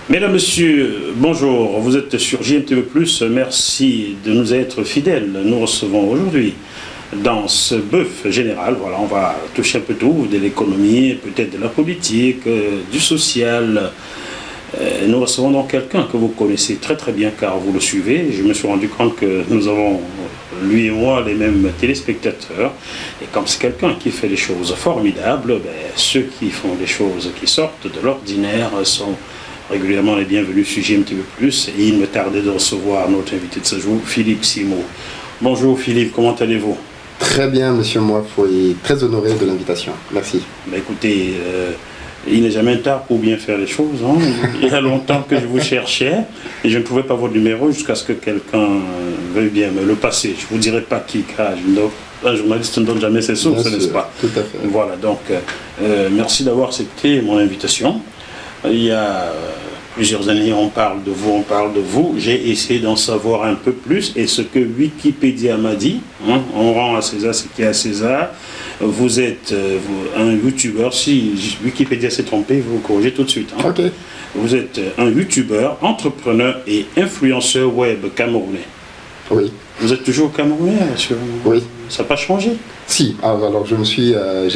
Mesdames, Messieurs, bonjour, vous êtes sur JMTV+, merci de nous être fidèles. Nous recevons aujourd'hui, dans ce bœuf général, voilà, on va toucher un peu tout, de l'économie, peut-être de la politique, du social. Nous recevons donc quelqu'un que vous connaissez très très bien car vous le suivez. Je me suis rendu compte que nous avons, lui et moi, les mêmes téléspectateurs. Et comme c'est quelqu'un qui fait des choses formidables, ceux qui font des choses qui sortent de l'ordinaire sont régulièrement les bienvenus sur JMTV+. Et il me tardait de recevoir notre invité de ce jour, Philippe Simo. Bonjour Philippe, comment allez-vous? Très bien, monsieur Moifou, et très honoré de l'invitation. Merci. Écoutez, il n'est jamais tard pour bien faire les choses. Hein. Il y a longtemps que je vous cherchais et je ne trouvais pas votre numéro jusqu'à ce que quelqu'un veuille bien me le passer. Je ne vous dirai pas qui, car un journaliste ne donne jamais ses sources, n'est-ce pas? Tout à fait. Voilà, donc merci d'avoir accepté mon invitation. Il y a plusieurs années, on parle de vous. J'ai essayé d'en savoir un peu plus et ce que Wikipédia m'a dit, hein, on rend à César ce qui est à César. Vous êtes un youtubeur, si Wikipédia s'est trompé, vous corrigez tout de suite. Hein. Ok. Vous êtes un youtubeur, entrepreneur et influenceur web camerounais. Oui. Vous êtes toujours camerounais, monsieur? Oui. Ça n'a pas changé? Si, alors j'ai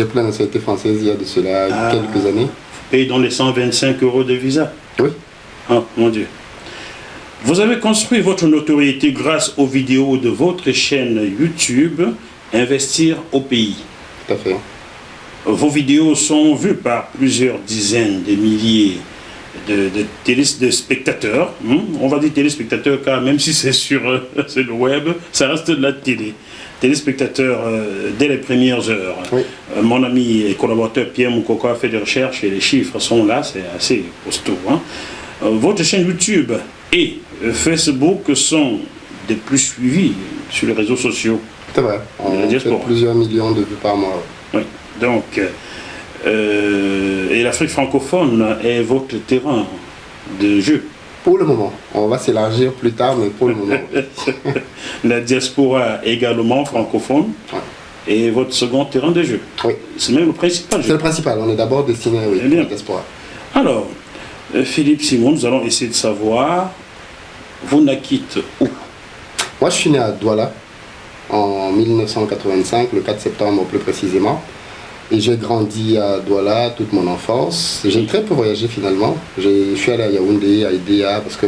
pris la nationalité française il y a de cela quelques années. Payé dans les 125 € de visa? Oui. Oh mon Dieu. Vous avez construit votre notoriété grâce aux vidéos de votre chaîne YouTube Investir au pays. Tout à fait. Vos vidéos sont vues par plusieurs dizaines de milliers de spectateurs. On va dire téléspectateurs car même si c'est sur le web, ça reste de la télé. Téléspectateurs dès les premières heures. Oui. Mon ami et collaborateur Pierre Moukoko a fait des recherches et les chiffres sont là, c'est assez costaud. Hein. Votre chaîne YouTube et Facebook sont des plus suivis sur les réseaux sociaux. C'est vrai, on fait plusieurs millions de vues par mois. Oui, donc, et l'Afrique francophone est votre terrain de jeu. Pour le moment, on va s'élargir plus tard, mais pour le moment. La diaspora également francophone est votre second terrain de jeu. Oui. C'est même le principal. C'est le principal, on est d'abord destiné à la diaspora. Alors, Philippe Simon, nous allons essayer de savoir, vous naquîtes où? Moi, je suis né à Douala en 1985, le 4 septembre plus précisément. Et j'ai grandi à Douala toute mon enfance. J'ai très peu voyagé finalement. Je suis allé à Yaoundé, à Idéa, parce que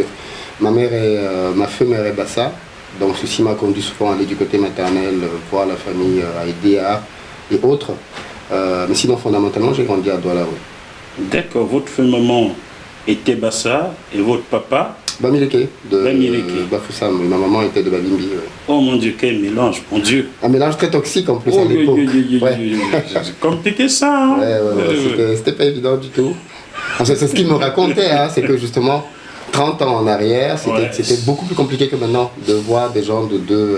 ma mère est Bassa. Donc ceci m'a conduit souvent à aller du côté maternel, voir la famille à Idéa et autres. Mais sinon, fondamentalement, j'ai grandi à Douala, oui. D'accord. Votre maman était Bassa et votre papa? Bamileke, de Bafoussam. Ma maman était de Babimbi. Oui. Oh mon Dieu, quel mélange, mon Dieu. Un mélange très toxique en plus à l'époque. C'est compliqué ça. Hein. C'était pas évident du tout. C'est ce qu'il me racontait, hein, c'est que justement, 30 ans en arrière, c'était beaucoup plus compliqué que maintenant de voir des gens de deux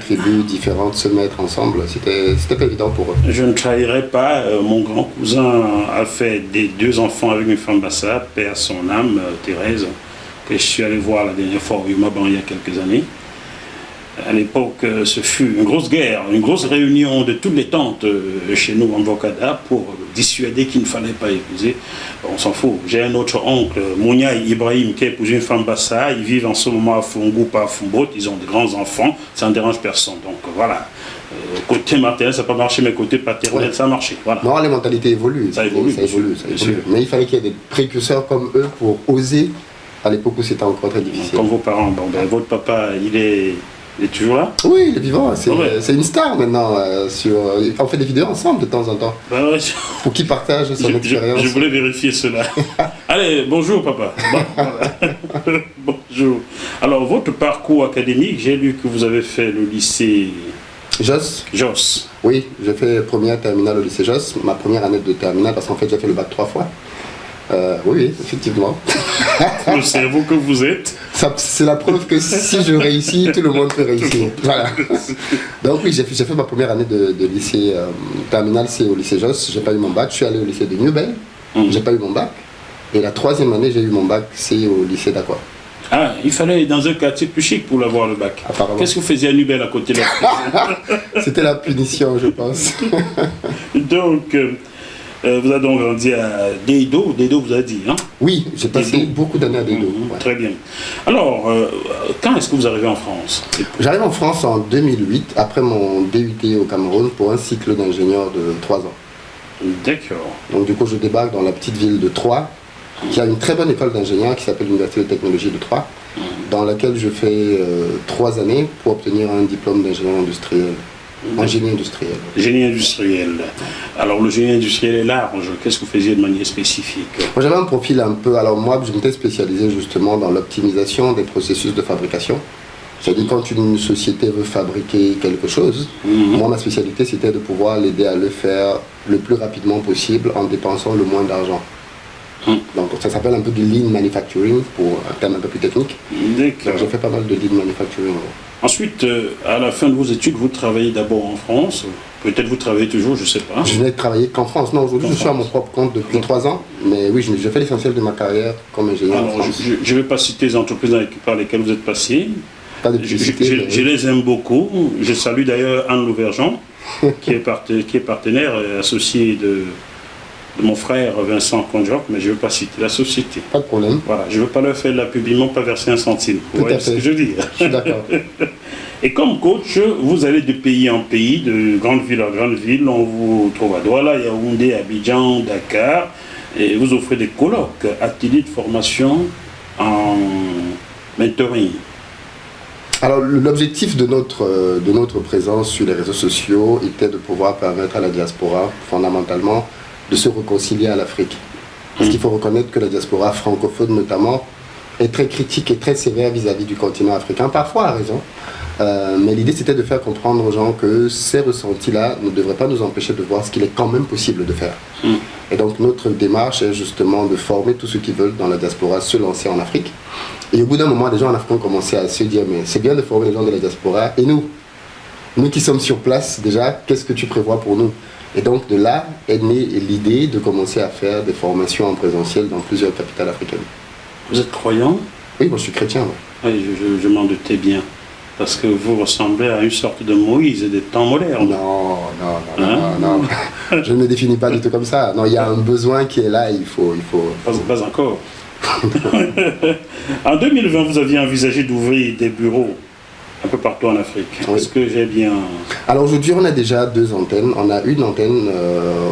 tribus différentes se mettre ensemble. C'était pas évident pour eux. Je ne trahirai pas, mon grand cousin a fait des 2 enfants avec une femme Bassa, paix à son âme, Thérèse, que je suis allé voir la dernière fois au Yumaban il y a quelques années. À l'époque, ce fut une grosse guerre, une grosse réunion de toutes les tantes chez nous en Bokada pour dissuader qu'il ne fallait pas épouser. On s'en fout. J'ai un autre oncle, Mounia Ibrahim, qui a épousé une femme Bassa. Ils vivent en ce moment à Fungou, pas à Fumbot. Ils ont des grands enfants. Ça ne dérange personne. Donc voilà. Côté maternel, ça n'a pas marché, mais côté paternel, ça a marché. Voilà. Non, les mentalités évoluent. Ça évolue. Mais il fallait qu'il y ait des précurseurs comme eux pour oser, à l'époque où c'était encore très difficile. Comme vos parents. Votre papa, il est toujours là? Oui, il est vivant, c'est une star maintenant. On fait des vidéos ensemble de temps en temps. Pour qu'il partage son expérience. Je voulais vérifier cela. Allez, bonjour papa. Bonjour. Alors, votre parcours académique, j'ai lu que vous avez fait le lycée Jos. Oui, j'ai fait première terminale au lycée Jos, ma première année de terminale, parce qu'en fait j'ai fait le bac 3 fois. Oui, effectivement. Le cerveau que vous êtes. C'est la preuve que si je réussis, tout le monde peut réussir. Voilà. Donc oui, j'ai fait ma première année de lycée terminale, c'est au lycée Jos. J'ai pas eu mon bac. Je suis allé au lycée de Newbel. J'ai pas eu mon bac. Et la 3e année, j'ai eu mon bac, c'est au lycée d'Aqua. Ah, il fallait aller dans un quartier plus chic pour l'avoir le bac. Qu'est-ce que vous faisiez à Nubel à côté de la C'était la punition, je pense. Donc, Vous avez donc grandi à Deido. Deido vous a dit, hein? Oui, j'ai passé Deido. beaucoup d'années à Deido. Mhm, Ouais. très bien. Alors, quand est-ce que vous arrivez en France? J'arrive en France en 2008, après mon DUT au Cameroun, pour un cycle d'ingénieur de 3 ans. D'accord. Donc du coup, je débarque dans la petite ville de Troyes, qui a une très bonne école d'ingénieur qui s'appelle l'Université de technologie de Troyes, dans laquelle je fais 3 années pour obtenir un diplôme d'ingénieur industriel. En génie industriel. Génie industriel. Alors le génie industriel est large. Qu'est-ce que vous faisiez de manière spécifique? Moi j'avais un profil un peu... Alors moi je m'étais spécialisé justement dans l'optimisation des processus de fabrication. C'est-à-dire quand une société veut fabriquer quelque chose, moi ma spécialité c'était de pouvoir l'aider à le faire le plus rapidement possible en dépensant le moins d'argent. Donc ça s'appelle un peu du lean manufacturing pour un terme un peu plus technique. D'accord. Donc j'ai fait pas mal de lean manufacturing. Ensuite, à la fin de vos études, vous travaillez d'abord en France. Peut-être vous travaillez toujours, je ne sais pas. Je n'ai travaillé qu'en France. Non, aujourd'hui je suis à mon propre compte depuis 3 ans. Mais oui, j'ai fait l'essentiel de ma carrière comme ingénieur en Alors, France. je ne vais pas citer les entreprises par lesquelles vous êtes passé. Pas de Je publicité, mais je les aime beaucoup. Je salue d'ailleurs Anne Louvergeon, qui est partenaire et associé de mon frère Vincent Conjoc, mais je ne veux pas citer la société. pas de problème. Voilà, je ne veux pas leur faire de la pub, ils m'ont pas versé un centime. Vous Tout à voyez ce fait. que je veux dire? Je suis d'accord. Et comme coach, vous allez de pays en pays, de grande ville en grande ville. On vous trouve à Douala, Yaoundé, Abidjan, Dakar. Et vous offrez des colloques, ateliers de formation en mentoring. Alors l'objectif de notre présence sur les réseaux sociaux était de pouvoir permettre à la diaspora, fondamentalement, de se réconcilier à l'Afrique. Parce qu'il faut reconnaître que la diaspora francophone notamment est très critique et très sévère vis-à-vis du continent africain, parfois à raison. Mais l'idée c'était de faire comprendre aux gens que ces ressentis-là ne devraient pas nous empêcher de voir ce qu'il est quand même possible de faire. Et donc notre démarche est justement de former tous ceux qui veulent dans la diaspora se lancer en Afrique. Et au bout d'un moment, les gens en Afrique ont commencé à se dire, mais c'est bien de former les gens de la diaspora, et nous qui sommes sur place déjà, qu'est-ce que tu prévois pour nous? Et donc de là est née l'idée de commencer à faire des formations en présentiel dans plusieurs capitales africaines. Vous êtes croyant? Oui, moi je suis chrétien. Ouais. Oui, je m'en doutais bien. Parce que vous ressemblez à une sorte de Moïse des temps modernes. Non. Je ne me définis pas du tout comme ça. Non, il y a un besoin qui est là, il faut... Pas encore. En 2020, vous aviez envisagé d'ouvrir des bureaux un peu partout en Afrique. Oui. Est-ce que j'ai bien... Alors aujourd'hui, on a déjà 2 antennes. On a une antenne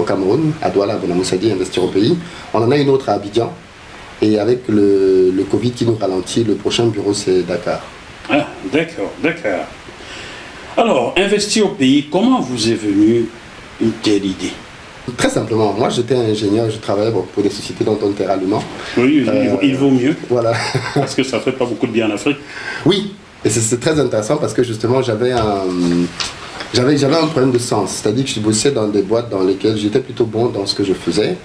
au Cameroun, à Douala, à Bonamoussadi, Investir au pays. On en a une autre à Abidjan. Et avec le Covid qui nous ralentit, le prochain bureau, c'est Dakar. Ah, d'accord. Alors, investir au pays, comment vous est venue une telle idée? Très simplement, moi j'étais ingénieur, je travaillais pour des sociétés dont on était ralliement. Oui, il vaut mieux, Voilà. parce que ça ne fait pas beaucoup de bien en Afrique. Oui, et c'est très intéressant parce que justement j'avais un problème de sens. C'est-à-dire que je bossais dans des boîtes dans lesquelles j'étais plutôt bon dans ce que je faisais.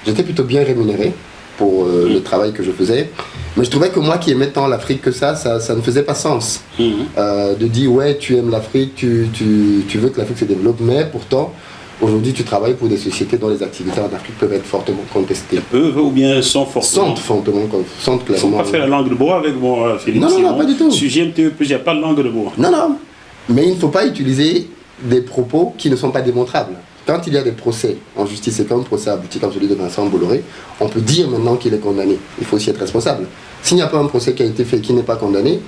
J'étais plutôt bien rémunéré pour le travail que je faisais. Mais je trouvais que moi qui aimais tant l'Afrique que ça ne faisait pas sens. De dire, ouais, tu aimes l'Afrique, tu veux que l'Afrique se développe, mais pourtant, aujourd'hui, tu travailles pour des sociétés dont les activités en Afrique peuvent être fortement contestées. Peuvent ou bien sont fortement... Sont clairement. Ils ne sont pas fait la langue de bois avec moi, Philippe. Non, pas du tout. Sur GMTE+, il n'y a pas de langue de bois. Non. Mais il ne faut pas utiliser des propos qui ne sont pas démontrables. Quand il y a des procès en justice et qu'un procès aboutit comme celui de Vincent Bolloré, on peut dire maintenant qu'il est condamné. Il faut aussi être responsable. S'il n'y a pas un procès qui a été fait et qui n'est pas condamné,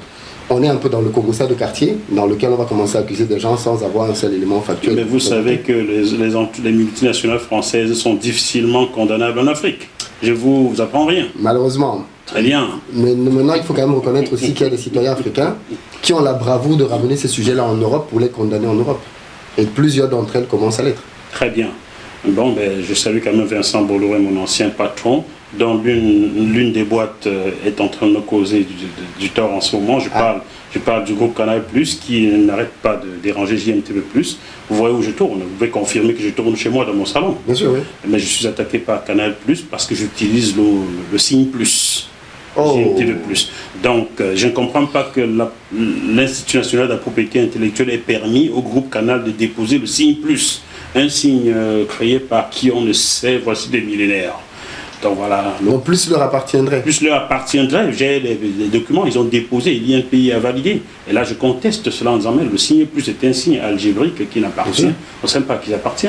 on est un peu dans le Congossa de quartier, dans lequel on va commencer à accuser des gens sans avoir un seul élément factuel. Mais vous savez que les multinationales françaises sont difficilement condamnables en Afrique. Je vous apprends rien. Malheureusement. Très bien. Mais maintenant, il faut quand même reconnaître aussi qu'il y a des citoyens africains qui ont la bravoure de ramener ces sujets-là en Europe pour les condamner en Europe. Et plusieurs d'entre elles commencent à l'être. Très bien. Bon, je salue quand même Vincent Bolloré, mon ancien patron, dont l'une des boîtes est en train de me causer du tort en ce moment. Je parle du groupe Canal+, qui n'arrête pas de déranger JMTV+. Vous voyez où je tourne. Vous pouvez confirmer que je tourne chez moi dans mon salon. Bien sûr, oui. Mais je suis attaqué par Canal+, parce que j'utilise le signe plus. Oh. JMTV+. Donc, je ne comprends pas que l'Institut national de la propriété intellectuelle ait permis au groupe Canal de déposer le signe plus. Un signe créé par qui on ne sait, voici des millénaires. Donc voilà. Donc plus leur appartiendrait. Plus leur appartiendrait. J'ai les documents, ils ont déposé, il y a un pays à valider. Et là, je conteste cela en disant, mais le signe plus est un signe algébrique qui n'appartient. On ne sait même pas à qui il appartient.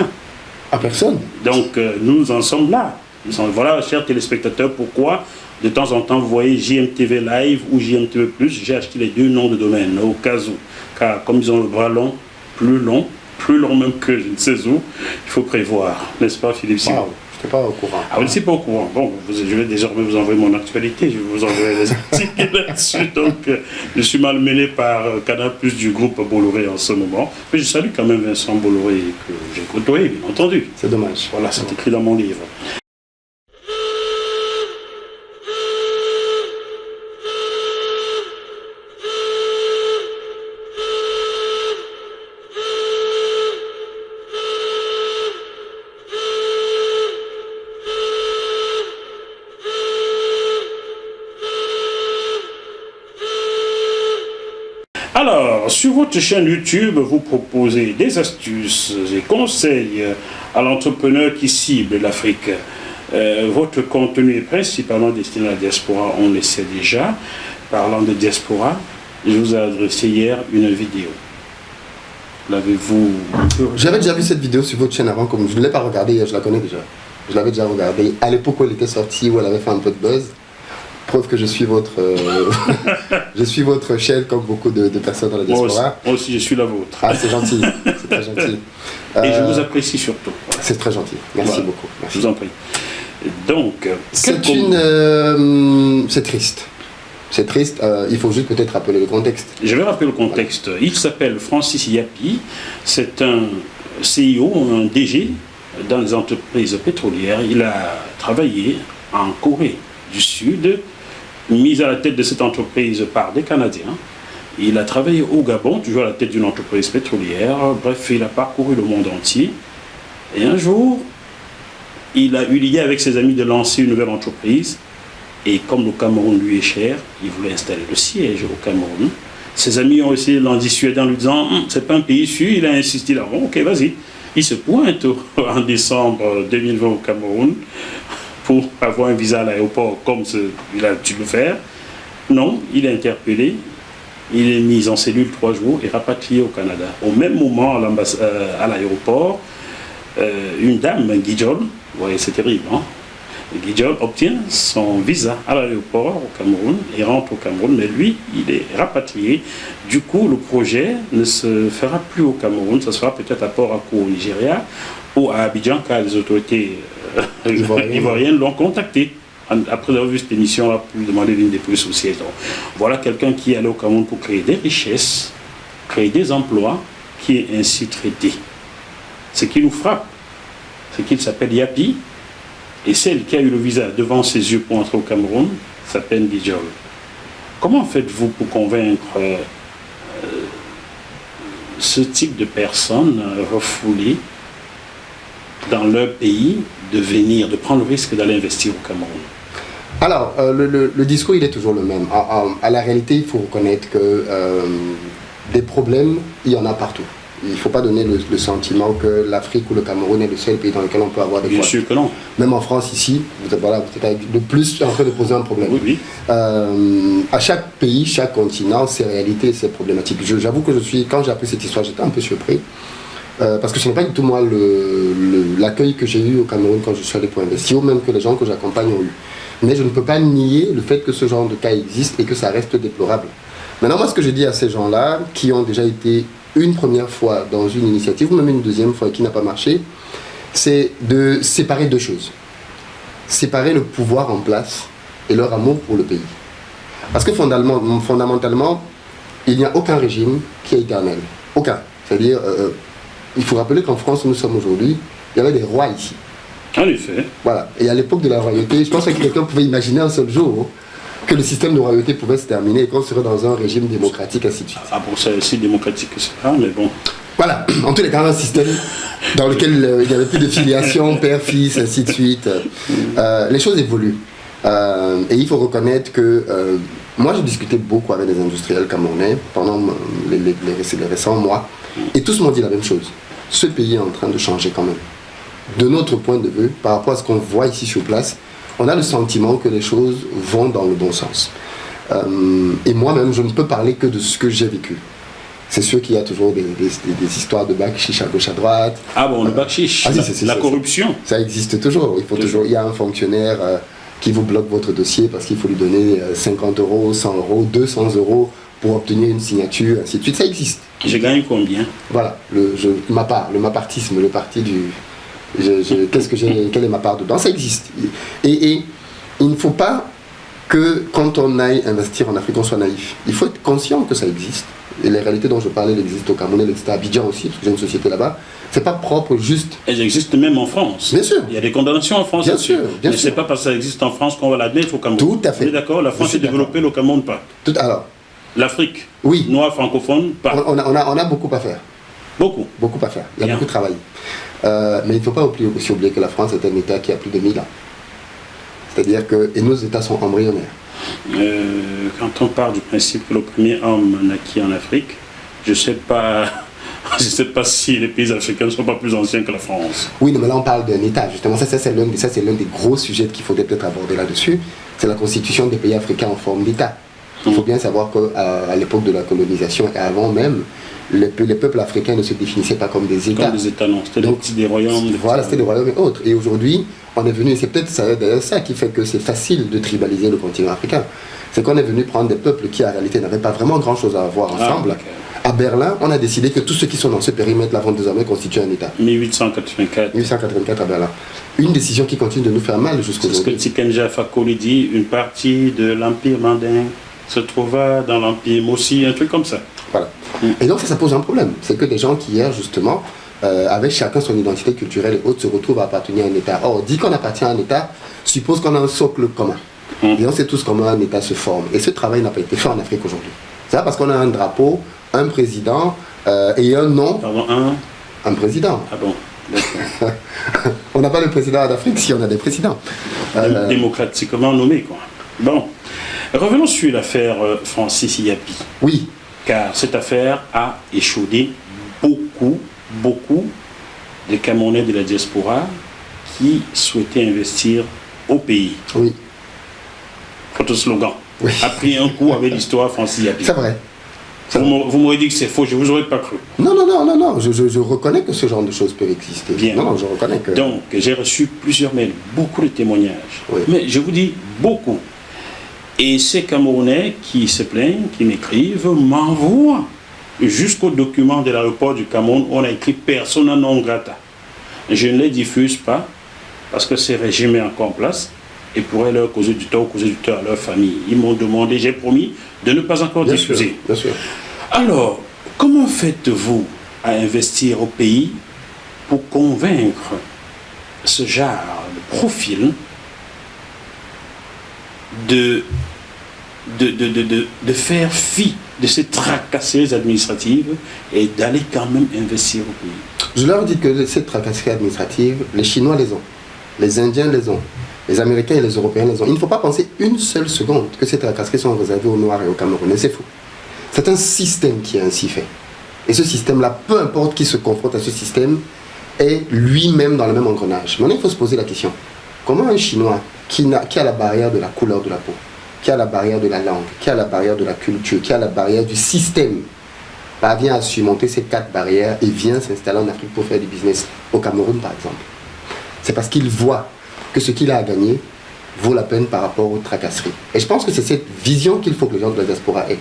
À personne. Donc nous en sommes là. Voilà, chers téléspectateurs, pourquoi de temps en temps vous voyez JMTV Live ou JMTV+, j'ai acheté les deux noms de domaine au cas où. Car comme ils ont le bras long, plus long même que je ne sais où, il faut prévoir, n'est-ce pas Philippe Simon? Wow, je n'étais pas au courant. Ah, vous n'étiez pas au courant. Bon, je vais désormais vous envoyer mon actualité, je vais vous envoyer les articles là-dessus. Donc, je suis malmené par Canal Plus du groupe Bolloré en ce moment. Mais je salue quand même Vincent Bolloré, que j'ai côtoyé, bien entendu. C'est dommage. Voilà, c'est écrit dans mon livre. Alors, sur votre chaîne YouTube, vous proposez des astuces et conseils à l'entrepreneur qui cible l'Afrique. Votre contenu est principalement destiné à la diaspora, on le sait déjà. Parlant de diaspora, je vous ai adressé hier une vidéo. L'avez-vous... J'avais déjà vu cette vidéo sur votre chaîne avant, comme je ne l'ai pas regardée, je la connais déjà. Je l'avais déjà regardée à l'époque où elle était sortie, où elle avait fait un peu de buzz. Preuve que je suis votre, je suis votre chaîne comme beaucoup de personnes dans la diaspora. Moi aussi, je suis la vôtre. Ah, c'est gentil, c'est très gentil. Et je vous apprécie surtout. C'est très gentil, merci beaucoup. Merci. Je vous en prie. Donc, c'est triste. C'est triste, il faut juste peut-être rappeler le contexte. Je vais rappeler le contexte. Il s'appelle Francis Yapi, c'est un CEO, un DG dans les entreprises pétrolières. Il a travaillé en Corée du Sud, mis à la tête de cette entreprise par des Canadiens. Il a travaillé au Gabon, toujours à la tête d'une entreprise pétrolière. Bref, il a parcouru le monde entier. Et un jour, il a eu l'idée avec ses amis de lancer une nouvelle entreprise. Et comme le Cameroun lui est cher, il voulait installer le siège au Cameroun. Ses amis ont essayé de l'en dissuader en lui disant « c'est pas un pays sûr ». Il a insisté là, bon, ok, vas-y. Il se pointe en décembre 2020 au Cameroun pour avoir un visa à l'aéroport comme il a dû le faire. Non, il est interpellé, il est mis en cellule 3 jours et rapatrié au Canada. Au même moment, à l'aéroport, une dame, Guijol, vous voyez, c'est terrible, hein? Guijol obtient son visa à l'aéroport au Cameroun et rentre au Cameroun, mais lui, il est rapatrié. Du coup, le projet ne se fera plus au Cameroun, ça sera peut-être à Port-Harcourt au Nigeria ou à Abidjan, car les autorités ivoiriennes l'ont contacté. Après avoir vu cette émission-là, pour lui demander l'une des plus au siège. Voilà quelqu'un qui est allé au Cameroun pour créer des richesses, créer des emplois, qui est ainsi traité. Ce qui nous frappe, c'est qu'il s'appelle Yapi, et celle qui a eu le visa devant ses yeux pour entrer au Cameroun s'appelle Guijol. Comment faites-vous pour convaincre ce type de personnes refoulées dans leur pays de venir, de prendre le risque d'aller investir au Cameroun? Alors, le discours, il est toujours le même. À la réalité, il faut reconnaître que des problèmes, il y en a partout. Il ne faut pas donner le sentiment que l'Afrique ou le Cameroun est le seul pays dans lequel on peut avoir des problèmes. Bien sûr que non. Même en France, ici, vous êtes de plus en train de poser un problème. Oui, oui. À chaque pays, chaque continent, ses réalités, ses problématiques. J'avoue que quand j'ai appris cette histoire, j'étais un peu surpris. Parce que ce n'est pas du tout moi l'accueil que j'ai eu au Cameroun quand je suis allé pour investir, ou même que les gens que j'accompagne ont eu. Mais je ne peux pas nier le fait que ce genre de cas existe et que ça reste déplorable. Maintenant, moi, ce que je dis à ces gens-là, qui ont déjà été une première fois dans une initiative, ou même une deuxième fois qui n'a pas marché, c'est de séparer deux choses. Séparer le pouvoir en place et leur amour pour le pays. Parce que fondamentalement, il n'y a aucun régime qui est éternel. Aucun. C'est-à-dire, il faut rappeler qu'en France où nous sommes aujourd'hui, il y avait des rois ici. En effet. Voilà. Et à l'époque de la royauté, je pense que quelqu'un pouvait imaginer un seul jour que le système de royauté pouvait se terminer et qu'on serait dans un régime démocratique, ainsi de suite. Ah bon, c'est aussi démocratique que ça, mais bon. Voilà, en tous les cas, un système dans lequel il n'y avait plus de filiation, père-fils, ainsi de suite. Les choses évoluent. Et il faut reconnaître que moi, j'ai discuté beaucoup avec des industriels camerounais pendant les récents mois, et tous m'ont dit la même chose. Ce pays est en train de changer quand même. De notre point de vue, par rapport à ce qu'on voit ici sur place, on a le sentiment que les choses vont dans le bon sens. Et moi-même, je ne peux parler que de ce que j'ai vécu. C'est sûr qu'il y a toujours des histoires de bac-chiche à gauche à droite. Ah bon, le bac-chiche, la corruption. Ça existe toujours. Il y a un fonctionnaire qui vous bloque votre dossier parce qu'il faut lui donner 50 euros, 100 euros, 200 euros pour obtenir une signature, ainsi de suite. Ça existe. Je gagne combien? Voilà, le mapartisme, le parti du... quelle est ma part dedans? Ça existe. Et il ne faut pas que quand on aille investir en Afrique, on soit naïf. Il faut être conscient que ça existe. Et les réalités dont je parlais, elles existent au Cameroun, elles existent à Abidjan aussi, parce que j'ai une société là-bas. C'est pas propre juste. Elles existent même en France. Bien sûr. Il y a des condamnations en France. Bien sûr. Mais c'est pas parce que ça existe en France qu'on va l'admettre au Cameroun. Tout à fait. On est d'accord, la France est développée, le Cameroun pas. Alors. L'Afrique, oui. Noire francophone, pas. On a beaucoup à faire. Beaucoup. Beaucoup à faire. Il y a beaucoup de travail. Mais il ne faut pas aussi oublier que la France est un État qui a plus de 1000 ans. C'est-à-dire que et nos États sont embryonnaires. Quand on part du principe que le premier homme naquit en Afrique, je ne sais pas si les pays africains ne sont pas plus anciens que la France. Oui, mais là on parle d'un État. Justement, ça c'est l'un des gros sujets qu'il faudrait peut-être aborder là-dessus. C'est la constitution des pays africains en forme d'État. Il faut bien savoir qu'à l'époque de la colonisation et avant même, les peuples africains ne se définissaient pas comme des États. Comme des États, non. C'était des royaumes. Voilà, c'était des royaumes et autres. Et aujourd'hui, on est venu, et c'est peut-être ça qui fait que c'est facile de tribaliser le continent africain. C'est qu'on est venu prendre des peuples qui, en réalité, n'avaient pas vraiment grand-chose à voir ensemble. Okay. À Berlin, on a décidé que tous ceux qui sont dans ce périmètre-là vont désormais constituer un État. 1884. 1884 à Berlin. Une décision qui continue de nous faire mal jusqu'aujourd'hui. C'est ce que Tikenja Fakoly dit, une partie de l'Empire mandingue se trouva dans l'Empire Mossi, un truc comme ça. Voilà. Et donc ça pose un problème. C'est que des gens qui hier, justement, avec chacun son identité culturelle et autres, se retrouvent à appartenir à un État. Or, dit qu'on appartient à un État, suppose qu'on a un socle commun. Et on sait tous comment un État se forme. Et ce travail n'a pas été fait en Afrique aujourd'hui. C'est parce qu'on a un drapeau, un président et un nom. Pardon, un président. Ah bon. On n'a pas de président en Afrique si on a des présidents. Démocratiquement nommé, quoi. Bon. Revenons sur l'affaire Francis Yapi. Oui. Car cette affaire a échaudé beaucoup de Camerounais de la diaspora qui souhaitaient investir au pays. Oui. Votre slogan. Oui. A pris un coup avec l'histoire Francis Yapi. C'est vrai. Vous m'aurez dit que c'est faux, je ne vous aurais pas cru. Non. Je reconnais que ce genre de choses peuvent exister. Bien. Non, je reconnais que... Donc, j'ai reçu plusieurs mails, beaucoup de témoignages. Oui. Mais je vous dis beaucoup. Et ces Camerounais qui se plaignent, qui m'écrivent, m'envoient jusqu'au document de l'aéroport du Cameroun où on a écrit persona non grata. Je ne les diffuse pas parce que ce régime est encore en place et pourrait leur causer du tort à leur famille. Ils m'ont demandé, j'ai promis de ne pas encore diffuser. Bien sûr. Alors, comment faites-vous à investir au pays pour convaincre ce genre de profil de faire fi de ces tracasseries administratives et d'aller quand même investir au pays? Je leur dis que ces tracasseries administratives, les Chinois les ont, les Indiens les ont, les Américains et les Européens les ont. Il ne faut pas penser une seule seconde que ces tracasseries sont réservées aux Noirs et aux Camerounais, c'est faux. C'est un système qui est ainsi fait. Et ce système-là, peu importe qui se confronte à ce système, est lui-même dans le même engrenage. Maintenant, il faut se poser la question. Comment un Chinois qui a la barrière de la couleur de la peau, qui a la barrière de la langue, qui a la barrière de la culture, qui a la barrière du système, parvient à surmonter ces 4 barrières et vient s'installer en Afrique pour faire du business, au Cameroun par exemple? C'est parce qu'il voit que ce qu'il a à gagner vaut la peine par rapport aux tracasseries. Et je pense que c'est cette vision qu'il faut que les gens de la diaspora aient.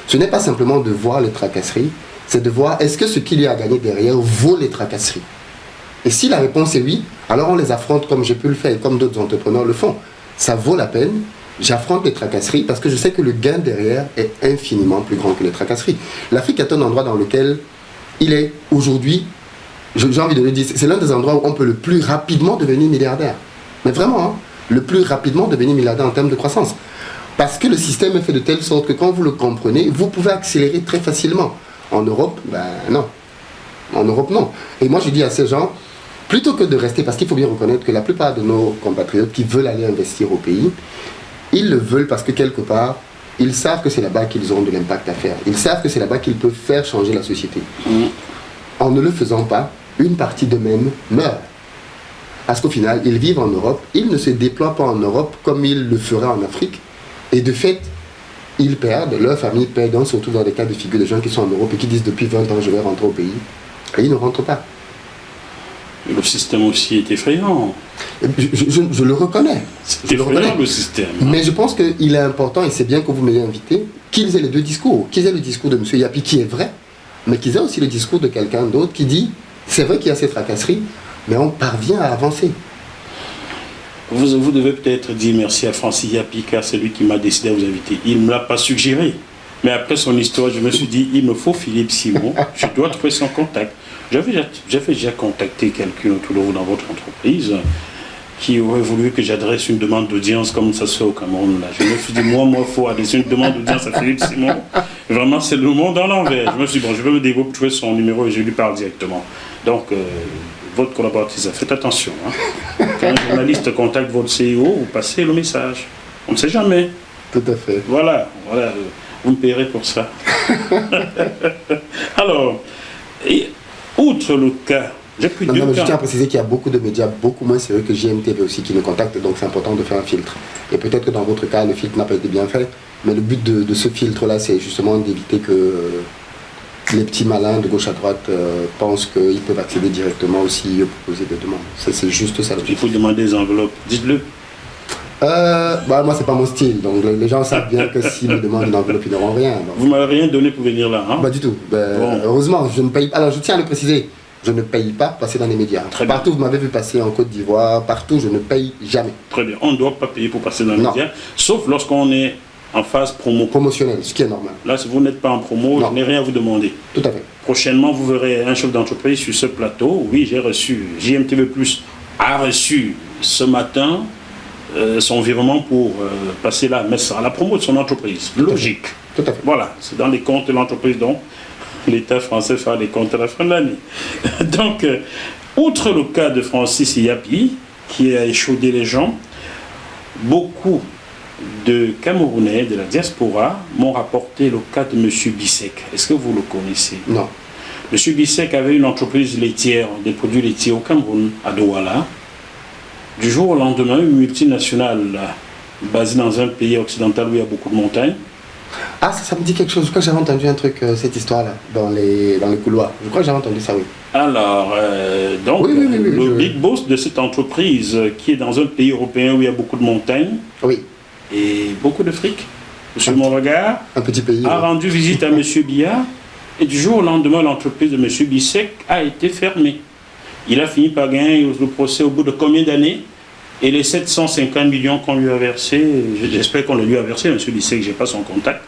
Ce n'est pas simplement de voir les tracasseries, c'est de voir est-ce que ce qu'il y a à gagner derrière vaut les tracasseries. Et si la réponse est oui, alors on les affronte comme j'ai pu le faire et comme d'autres entrepreneurs le font. Ça vaut la peine, j'affronte les tracasseries parce que je sais que le gain derrière est infiniment plus grand que les tracasseries. L'Afrique est un endroit dans lequel il est aujourd'hui, j'ai envie de le dire, c'est l'un des endroits où on peut le plus rapidement devenir milliardaire. Mais vraiment, hein, le plus rapidement devenir milliardaire en termes de croissance. Parce que le système est fait de telle sorte que quand vous le comprenez, vous pouvez accélérer très facilement. En Europe, non. En Europe, non. Et moi, je dis à ces gens, plutôt que de rester, parce qu'il faut bien reconnaître que la plupart de nos compatriotes qui veulent aller investir au pays, ils le veulent parce que quelque part, ils savent que c'est là-bas qu'ils auront de l'impact à faire. Ils savent que c'est là-bas qu'ils peuvent faire changer la société. En ne le faisant pas, une partie d'eux-mêmes meurt. Parce qu'au final, ils vivent en Europe, ils ne se déploient pas en Europe comme ils le feraient en Afrique. Et de fait, ils perdent, leur famille perd, donc surtout dans des cas de figure, des gens qui sont en Europe et qui disent depuis 20 ans je vais rentrer au pays, et ils ne rentrent pas. Le système aussi est effrayant. Je le reconnais. C'est effrayant le système. Mais je pense qu'il est important, et c'est bien que vous m'ayez invité, qu'ils aient les deux discours. Qu'ils aient le discours de M. Yapi qui est vrai, mais qu'ils aient aussi le discours de quelqu'un d'autre qui dit c'est vrai qu'il y a ces tracasseries, mais on parvient à avancer. Vous devez peut-être dire merci à Francis Yapi, car c'est lui qui m'a décidé à vous inviter. Il ne me l'a pas suggéré. Mais après son histoire, je me suis dit, il me faut Philippe Simon, je dois trouver son contact. J'avais déjà contacté quelqu'un autour de vous dans votre entreprise qui aurait voulu que j'adresse une demande d'audience comme ça se fait au Cameroun. Là. Je me suis dit, moi, il faut adresser une demande d'audience à Philippe Simon. Vraiment, c'est le monde à l'envers. Je me suis dit, bon, je vais me débrouiller pour trouver son numéro et je lui parle directement. Donc, votre collaboratrice, faites attention. Hein. Quand un journaliste contacte votre CEO, vous passez le message. On ne sait jamais. Tout à fait. Voilà. Vous me paierez pour ça. Alors, outre le cas, j'ai pris deux cas. Je tiens à préciser qu'il y a beaucoup de médias beaucoup moins sérieux que JMTV aussi qui nous contactent, donc c'est important de faire un filtre. Et peut-être que dans votre cas, le filtre n'a pas été bien fait, mais le but de ce filtre-là, c'est justement d'éviter que les petits malins de gauche à droite pensent qu'ils peuvent accéder directement aussi et proposer des demandes. C'est juste ça. Il faut demander des enveloppes. Dites-le. Moi, c'est pas mon style, donc les gens savent bien que s'ils me demandent une enveloppe, ils n'auront rien. Donc. Vous m'avez rien donné pour venir là, hein? Pas du tout. Bon. Heureusement, je ne paye pas. Alors, je tiens à le préciser, je ne paye pas pour passer dans les médias. Très partout, bien. vous m'avez vu passer en Côte d'Ivoire, partout, je ne paye jamais. Très bien. On ne doit pas payer pour passer dans les médias, sauf lorsqu'on est en phase promo. Promotionnel, ce qui est normal. Là, si vous n'êtes pas en promo, je n'ai rien à vous demander. Tout à fait. Prochainement, vous verrez un chef d'entreprise sur ce plateau. Oui, j'ai reçu. JMTV+ a reçu ce matin son virement pour passer la messe à la promo de son entreprise. Logique. Tout à fait. Voilà, c'est dans les comptes de l'entreprise, donc l'État français fait les comptes à la fin de l'année. Donc, outre le cas de Francis Yapi, qui a échaudé les gens, beaucoup de Camerounais de la diaspora m'ont rapporté le cas de M. Bissek. Est-ce que vous le connaissez? Non. M. Bissek avait une entreprise laitière, des produits laitiers au Cameroun, à Douala. Du jour au lendemain, une multinationale basée dans un pays occidental où il y a beaucoup de montagnes. Ah, ça me dit quelque chose. Je crois que j'avais entendu un truc, cette histoire-là, dans les couloirs. Je crois que j'avais entendu ça, oui. Alors, donc, oui, le big boss de cette entreprise, qui est dans un pays européen où il y a beaucoup de montagnes et beaucoup de fric, sur mon regard, un petit pays, a rendu visite à M. Biya, et du jour au lendemain, l'entreprise de M. Bissek a été fermée. Il a fini par gagner le procès au bout de combien d'années? Et les 750 millions qu'on lui a versés, j'espère qu'on le lui a versé, M. Bissek, je n'ai pas son contact,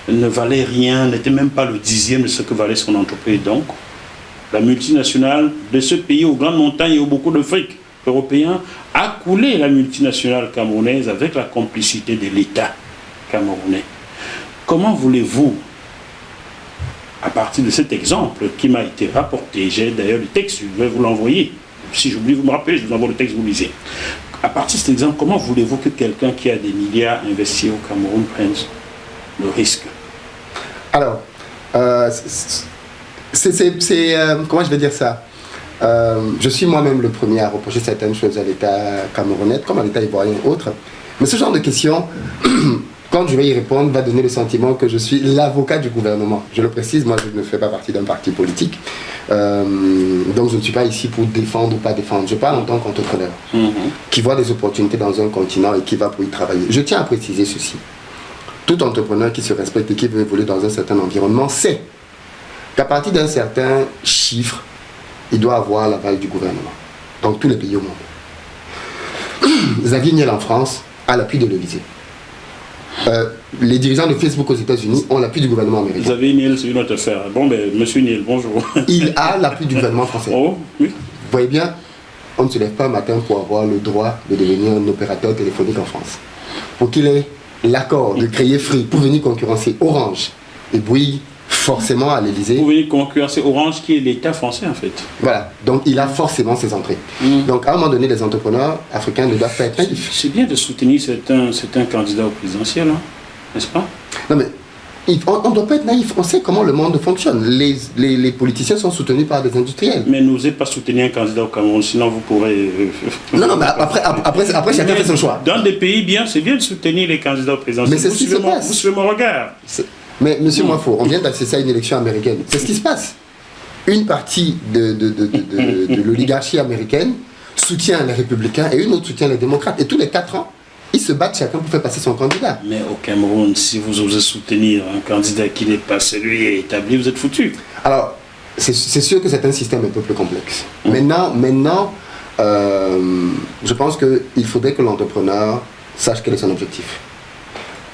ne valaient rien, n'était même pas le 10e de ce que valait son entreprise. Donc, la multinationale de ce pays aux grandes montagnes et où beaucoup de fric européen a coulé la multinationale camerounaise avec la complicité de l'État camerounais. Comment voulez-vous, à partir de cet exemple qui m'a été rapporté, j'ai d'ailleurs le texte, je vais vous l'envoyer. Si j'oublie, vous me rappelez, je vous envoie le texte, vous lisez. À partir de cet exemple, comment voulez-vous que quelqu'un qui a des milliards investis au Cameroun prenne le risque? Alors, comment je vais dire ça? Je suis moi-même le premier à reprocher certaines choses à l'État camerounais, comme à l'État ivoirien et autres. Mais ce genre de questions, quand je vais y répondre, va donner le sentiment que je suis l'avocat du gouvernement. Je le précise, moi je ne fais pas partie d'un parti politique. Donc je ne suis pas ici pour défendre ou pas défendre. Je parle en tant qu'entrepreneur qui voit des opportunités dans un continent et qui va pour y travailler. Je tiens à préciser ceci. Tout entrepreneur qui se respecte et qui veut évoluer dans un certain environnement sait qu'à partir d'un certain chiffre, il doit avoir l'aval du gouvernement. Dans tous les pays au monde. Xavier Niel en France a l'appui de l'Élysée. Les dirigeants de Facebook aux États-Unis ont l'appui du gouvernement américain. Xavier Niel, c'est une autre affaire. Bon, ben, monsieur Niel, bonjour. Il a l'appui du gouvernement français. Oh, oui. Vous voyez bien, on ne se lève pas un matin pour avoir le droit de devenir un opérateur téléphonique en France. Pour qu'il ait l'accord de créer Free pour venir concurrencer Orange et Bouygues, forcément à l'Élysée. Vous venez concurrencer Orange qui est l'État français en fait. Voilà, donc il a forcément ses entrées. Donc à un moment donné, les entrepreneurs africains ne doivent pas être naïfs. C'est bien de soutenir certains candidats au présidentiel, hein, n'est-ce pas? Non mais, On ne doit pas être naïf, on sait comment le monde fonctionne. Les politiciens sont soutenus par des industriels. Mais n'osez pas soutenir un candidat au Cameroun, sinon vous pourrez... Non, mais après chacun fait son choix. Dans des pays bien, c'est bien de soutenir les candidats au présidentiel. Mais c'est ce qui se passe. Vous suivez mon regard. Mais monsieur Moifo, on vient d'assister à une élection américaine. C'est ce qui se passe. Une partie de l'oligarchie américaine soutient les républicains et une autre soutient les démocrates. Et tous les 4 ans, ils se battent chacun pour faire passer son candidat. Mais au Cameroun, si vous osez soutenir un candidat qui n'est pas celui établi, vous êtes foutu. Alors, c'est sûr que c'est un système un peu plus complexe. Maintenant, je pense qu'il faudrait que l'entrepreneur sache quel est son objectif.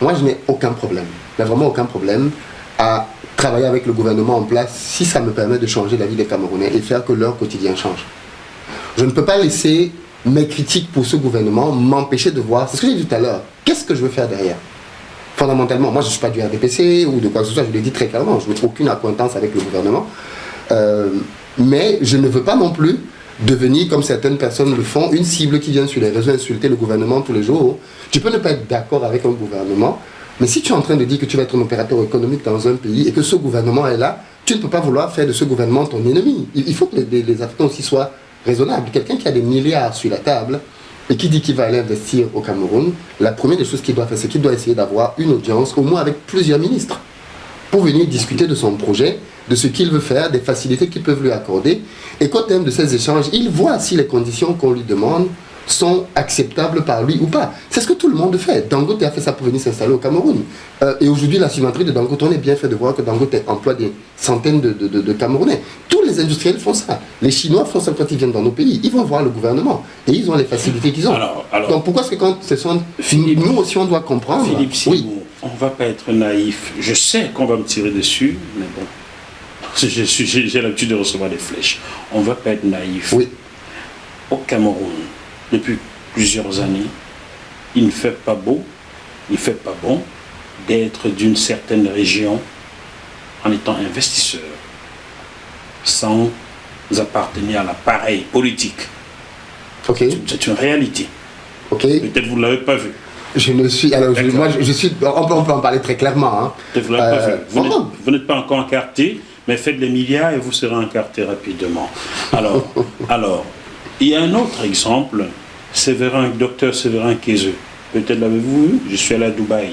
Moi, je n'ai aucun problème, mais vraiment aucun problème, à travailler avec le gouvernement en place si ça me permet de changer la vie des Camerounais et faire que leur quotidien change. Je ne peux pas laisser mes critiques pour ce gouvernement m'empêcher de voir, c'est ce que j'ai dit tout à l'heure, qu'est-ce que je veux faire derrière. Fondamentalement, moi je ne suis pas du RDPC ou de quoi que ce soit, je l'ai dit très clairement, je n'ai aucune acquaintance avec le gouvernement, mais je ne veux pas non plus devenir, comme certaines personnes le font, une cible qui vient sur les réseaux insulter le gouvernement tous les jours. Tu peux ne pas être d'accord avec un gouvernement, mais si tu es en train de dire que tu vas être un opérateur économique dans un pays et que ce gouvernement est là, tu ne peux pas vouloir faire de ce gouvernement ton ennemi. Il faut que les Africains aussi soient raisonnable. Quelqu'un qui a des milliards sur la table et qui dit qu'il va aller investir au Cameroun, la première des choses qu'il doit faire, c'est qu'il doit essayer d'avoir une audience, au moins avec plusieurs ministres, pour venir discuter de son projet, de ce qu'il veut faire, des facilités qu'ils peuvent lui accorder, et qu'au terme de ces échanges, il voit si les conditions qu'on lui demande sont acceptables par lui ou pas. C'est ce que tout le monde fait. Dangote a fait ça pour venir s'installer au Cameroun. Et aujourd'hui, la cimenterie de Dangote, on est bien fait de voir que Dangote emploie des centaines de Camerounais. Tous les industriels font ça. Les Chinois font ça quand ils viennent dans nos pays. Ils vont voir le gouvernement et ils ont les facilités qu'ils ont. Donc pourquoi est-ce que quand ce sont... Philippe, nous aussi, on doit comprendre. Philippe Simon, oui. On ne va pas être naïf. Je sais qu'on va me tirer dessus, mais bon, j'ai l'habitude de recevoir des flèches. On ne va pas être naïf. Oui. Au Cameroun, depuis plusieurs années, il ne fait pas beau, il ne fait pas bon d'être d'une certaine région en étant investisseur, sans appartenir à l'appareil politique. Ok. C'est une réalité. Ok. Peut-être vous ne l'avez pas vu. Je ne suis... Alors, je suis... On peut en parler très clairement. Hein. Peut-être vous ne l'avez pas vu. Vous n'êtes pas encore encarté, mais faites les milliards et vous serez encarté rapidement. Alors, il y a un autre exemple, docteur Séverin Kézeux. Peut-être l'avez-vous vu, je suis allé à Dubaï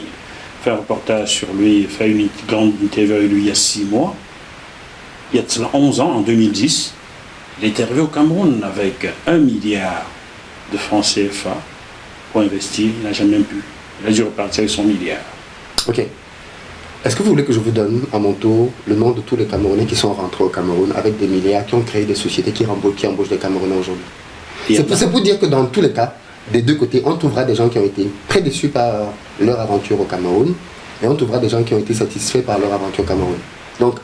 faire un reportage sur lui, faire une grande interview avec lui il y a 6 mois. Il y a 11 ans, en 2010, il est arrivé au Cameroun avec 1 milliard de francs CFA pour investir. Il n'a jamais pu. Il a dû repartir avec son milliard. Ok. Est-ce que vous voulez que je vous donne à mon tour le nom de tous les Camerounais qui sont rentrés au Cameroun avec des milliards, qui ont créé des sociétés qui embauchent des Camerounais aujourd'hui? C'est pour dire que dans tous les cas, des deux côtés, on trouvera des gens qui ont été très déçus par leur aventure au Cameroun et on trouvera des gens qui ont été satisfaits par leur aventure au Cameroun. Donc,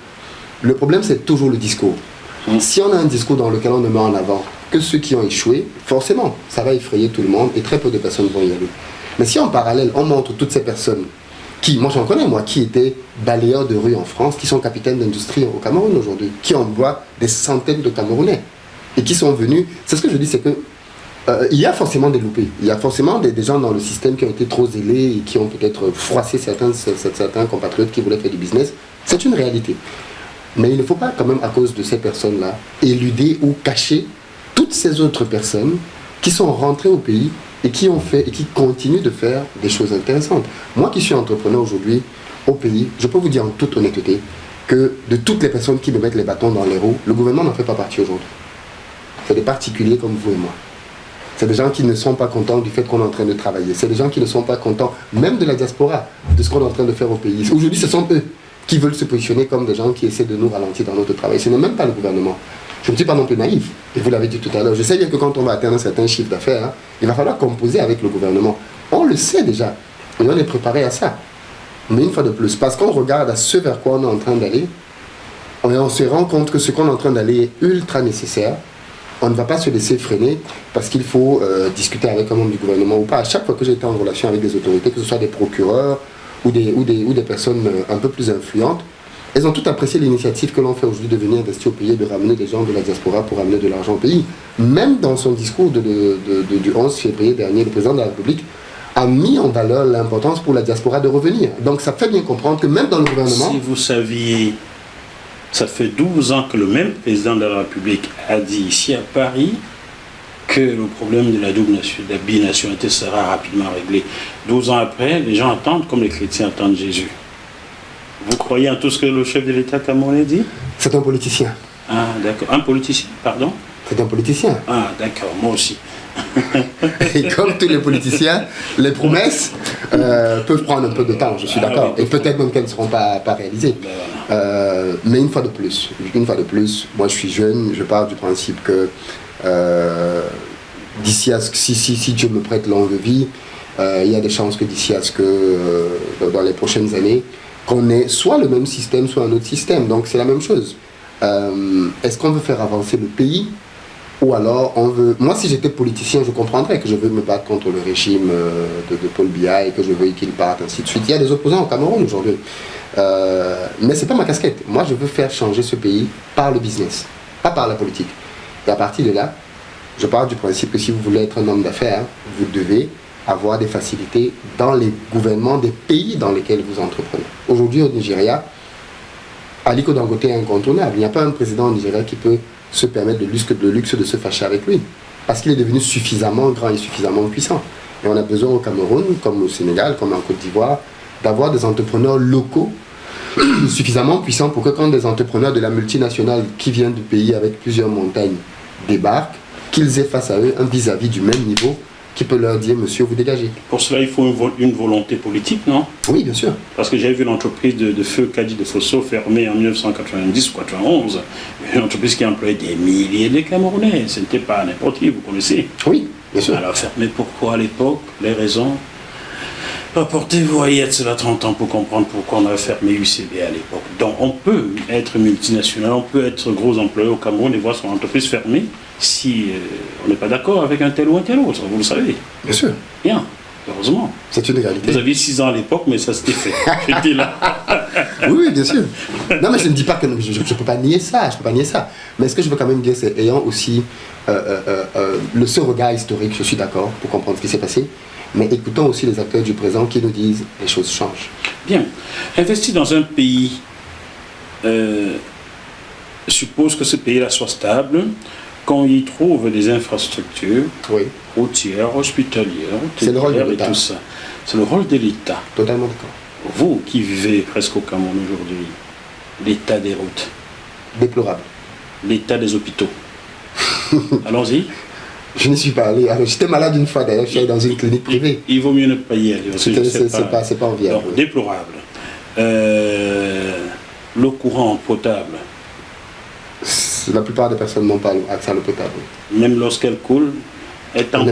le problème, c'est toujours le discours. Si on a un discours dans lequel on ne met en avant que ceux qui ont échoué, forcément, ça va effrayer tout le monde et très peu de personnes vont y aller. Mais si en parallèle, on montre toutes ces personnes moi j'en connais, qui étaient balayeurs de rue en France, qui sont capitaines d'industrie au Cameroun aujourd'hui, qui emploient des centaines de Camerounais et qui sont venus. C'est ce que je dis, c'est que il y a forcément des loupés, il y a forcément des gens dans le système qui ont été trop zélés et qui ont peut-être froissé certains compatriotes qui voulaient faire du business. C'est une réalité. Mais il ne faut pas quand même, à cause de ces personnes-là, éluder ou cacher toutes ces autres personnes qui sont rentrées au pays et qui ont fait et qui continuent de faire des choses intéressantes. Moi qui suis entrepreneur aujourd'hui au pays, je peux vous dire en toute honnêteté que de toutes les personnes qui me mettent les bâtons dans les roues, le gouvernement n'en fait pas partie aujourd'hui. C'est des particuliers comme vous et moi. C'est des gens qui ne sont pas contents du fait qu'on est en train de travailler. C'est des gens qui ne sont pas contents, même de la diaspora, de ce qu'on est en train de faire au pays. Aujourd'hui, ce sont eux qui veulent se positionner comme des gens qui essaient de nous ralentir dans notre travail. Ce n'est même pas le gouvernement. Je ne suis pas non plus naïf, et vous l'avez dit tout à l'heure. Je sais bien que quand on va atteindre un certain chiffre d'affaires, il va falloir composer avec le gouvernement. On le sait déjà, et on est préparé à ça. Mais une fois de plus, parce qu'on regarde à ce vers quoi on est en train d'aller, on se rend compte que ce qu'on est en train d'aller est ultra nécessaire. On ne va pas se laisser freiner parce qu'il faut discuter avec un membre du gouvernement ou pas. À chaque fois que j'ai été en relation avec des autorités, que ce soit des procureurs ou des personnes un peu plus influentes, elles ont toutes apprécié l'initiative que l'on fait aujourd'hui de venir investir au pays et de ramener des gens de la diaspora pour amener de l'argent au pays. Même dans son discours du 11 février dernier, le président de la République a mis en valeur l'importance pour la diaspora de revenir. Donc ça fait bien comprendre que même dans le gouvernement... Si vous saviez, ça fait 12 ans que le même président de la République a dit ici à Paris que le problème de la binationalité sera rapidement réglé. 12 ans après, les gens attendent comme les chrétiens attendent Jésus. Vous croyez en tout ce que le chef de l'État camerounais dit? C'est un politicien. Ah, d'accord. Un politicien, pardon? C'est un politicien. Ah, d'accord, moi aussi. Et comme tous les politiciens, les promesses peuvent prendre un peu de temps, je suis d'accord. Oui, et peut-être même qu'elles ne seront pas réalisées. Ben voilà. Mais une fois de plus, moi je suis jeune, je pars du principe que d'ici à ce que si Dieu me prête longue vie, il y a des chances que d'ici à ce que dans les prochaines années, qu'on ait soit le même système, soit un autre système. Donc c'est la même chose. Est-ce qu'on veut faire avancer le pays? Ou alors, on veut... Moi, si j'étais politicien, je comprendrais que je veux me battre contre le régime de Paul Biya et que je veux qu'il parte, ainsi de suite. Il y a des opposants au Cameroun aujourd'hui. Mais ce n'est pas ma casquette. Moi, je veux faire changer ce pays par le business, pas par la politique. Et à partir de là, je pars du principe que si vous voulez être un homme d'affaires, vous devez avoir des facilités dans les gouvernements des pays dans lesquels vous entreprenez. Aujourd'hui, au Nigeria, Aliko Dangote est incontournable. Il n'y a pas un président au Nigeria qui peut se permettre le luxe de se fâcher avec lui. Parce qu'il est devenu suffisamment grand et suffisamment puissant. Et on a besoin au Cameroun, comme au Sénégal, comme en Côte d'Ivoire, d'avoir des entrepreneurs locaux suffisamment puissants pour que quand des entrepreneurs de la multinationale qui viennent du pays avec plusieurs montagnes débarquent, qu'ils aient face à eux un vis-à-vis du même niveau qui peut leur dire, monsieur, vous dégagez. Pour cela, il faut une volonté politique, non? Oui, bien sûr. Parce que j'avais vu l'entreprise de feu Kadi de Fosso fermée en 1990 ou 91. Une entreprise qui employait des milliers de Camerounais. Ce n'était pas n'importe qui, vous connaissez. Oui, bien sûr. Alors fermé pourquoi à l'époque? Les raisons? Rapportez-vous à y être cela 30 ans pour comprendre pourquoi on a fermé UCB à l'époque. Donc on peut être multinational, on peut être gros employé au Cameroun et voir son entreprise fermée si on n'est pas d'accord avec un tel ou un tel autre, vous le savez. Bien sûr. Bien, heureusement. C'est une réalité. Vous aviez 6 ans à l'époque, mais ça s'était fait. J'étais là. Oui, bien sûr. Non, mais je ne dis pas que je ne peux pas nier ça, Mais ce que je veux quand même dire, c'est ayant aussi ce regard historique, je suis d'accord, pour comprendre ce qui s'est passé, mais écoutons aussi les acteurs du présent qui nous disent les choses changent. Bien. Investir dans un pays suppose que ce pays-là soit stable, qu'on y trouve des infrastructures routières, hospitalières, hôtelières et tout ça. C'est le rôle de l'État. Totalement d'accord. Vous qui vivez presque au Cameroun aujourd'hui, l'état des routes. Déplorable. L'état des hôpitaux. Allons-y. Je n'y suis pas allé. Alors, j'étais malade une fois d'ailleurs, je suis allé dans une clinique privée. Il vaut mieux ne pas y aller. C'est pas enviable. Donc, déplorable. L'eau courante potable. La plupart des personnes n'ont pas accès à l'eau potable. Même lorsqu'elle coule, étant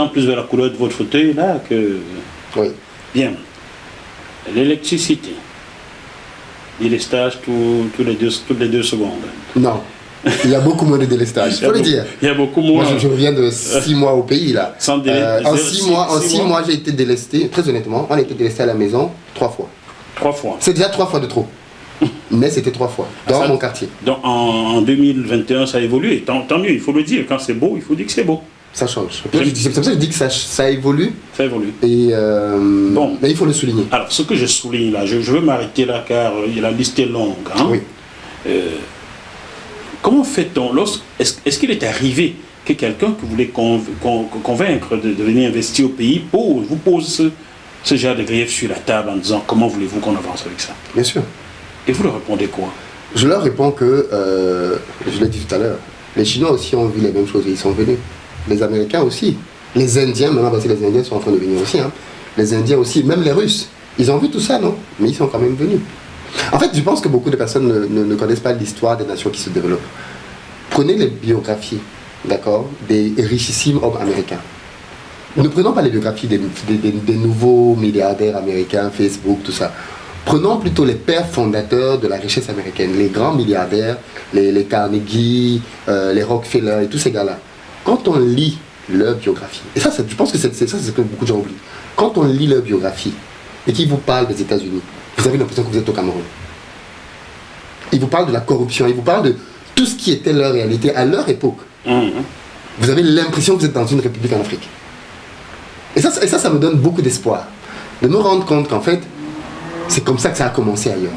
plus vers la couleur de votre fauteuil là que... Oui. Bien. L'électricité. Délestage toutes les 2 secondes. Non. Il y a beaucoup moins de délestage, il faut le dire. Il y a beaucoup moins. Moi, je reviens de 6 mois au pays, là. Sans délai, en 6 mois, j'ai été délesté, très honnêtement, on a été délesté à la maison 3 fois. 3 fois. C'est déjà 3 fois de trop. Mais c'était 3 fois, dans mon quartier. Donc en 2021, ça a évolué. Tant mieux, il faut le dire. Quand c'est beau, il faut dire que c'est beau. Ça change. C'est pour ça que je dis que ça évolue. Ça évolue. Et bon. Mais il faut le souligner. Alors, ce que je souligne là, je veux m'arrêter là car la liste est longue. Hein? Oui. Comment fait-on est-ce qu'il est arrivé que quelqu'un que vous voulez convaincre de venir investir au pays vous pose ce genre de grief sur la table en disant comment voulez-vous qu'on avance avec ça? Bien sûr. Et vous leur répondez quoi? Je leur réponds que, je l'ai dit tout à l'heure, les Chinois aussi ont vu les mêmes choses et ils sont venus. Les Américains aussi. Les Indiens, maintenant parce que les Indiens sont en train de venir aussi. Hein. Les Indiens aussi, même les Russes. Ils ont vu tout ça, non? Mais ils sont quand même venus. En fait, je pense que beaucoup de personnes ne connaissent pas l'histoire des nations qui se développent. Prenez les biographies, d'accord, des richissimes hommes américains. Ne prenons pas les biographies des nouveaux milliardaires américains, Facebook, tout ça. Prenons plutôt les pères fondateurs de la richesse américaine, les grands milliardaires, les Carnegie, les Rockefeller et tous ces gars-là. Quand on lit leur biographie, et ça, je pense que c'est ça que beaucoup de gens oublient. Quand on lit leur biographie et qu'ils vous parlent des États-Unis, vous avez l'impression que vous êtes au Cameroun. Ils vous parlent de la corruption, ils vous parlent de tout ce qui était leur réalité à leur époque. Vous avez l'impression que vous êtes dans une république en Afrique. Et ça me donne beaucoup d'espoir. De me rendre compte qu'en fait, c'est comme ça que ça a commencé ailleurs.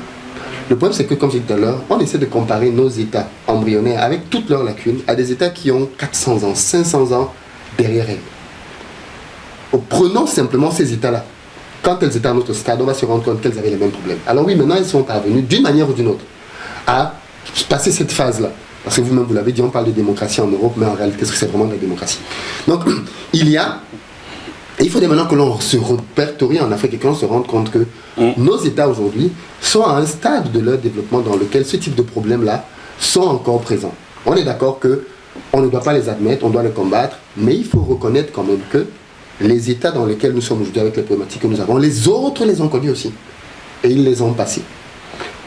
Le problème, c'est que, comme j'ai dit tout à l'heure, on essaie de comparer nos États embryonnaires avec toutes leurs lacunes à des États qui ont 400 ans, 500 ans derrière elles. Prenons simplement ces États-là. Quand elles étaient à notre stade, on va se rendre compte qu'elles avaient les mêmes problèmes. Alors oui, maintenant, ils sont parvenus, d'une manière ou d'une autre, à passer cette phase-là. Parce que vous-même, vous l'avez dit, on parle de démocratie en Europe, mais en réalité, est-ce que c'est vraiment de la démocratie? Donc, il faut maintenant que l'on se répertorie en Afrique et que l'on se rende compte que nos États aujourd'hui sont à un stade de leur développement dans lequel ce type de problèmes-là sont encore présents. On est d'accord qu'on ne doit pas les admettre, on doit les combattre, mais il faut reconnaître quand même que les États dans lesquels nous sommes aujourd'hui avec les problématiques que nous avons, les autres les ont connus aussi. Et ils les ont passés.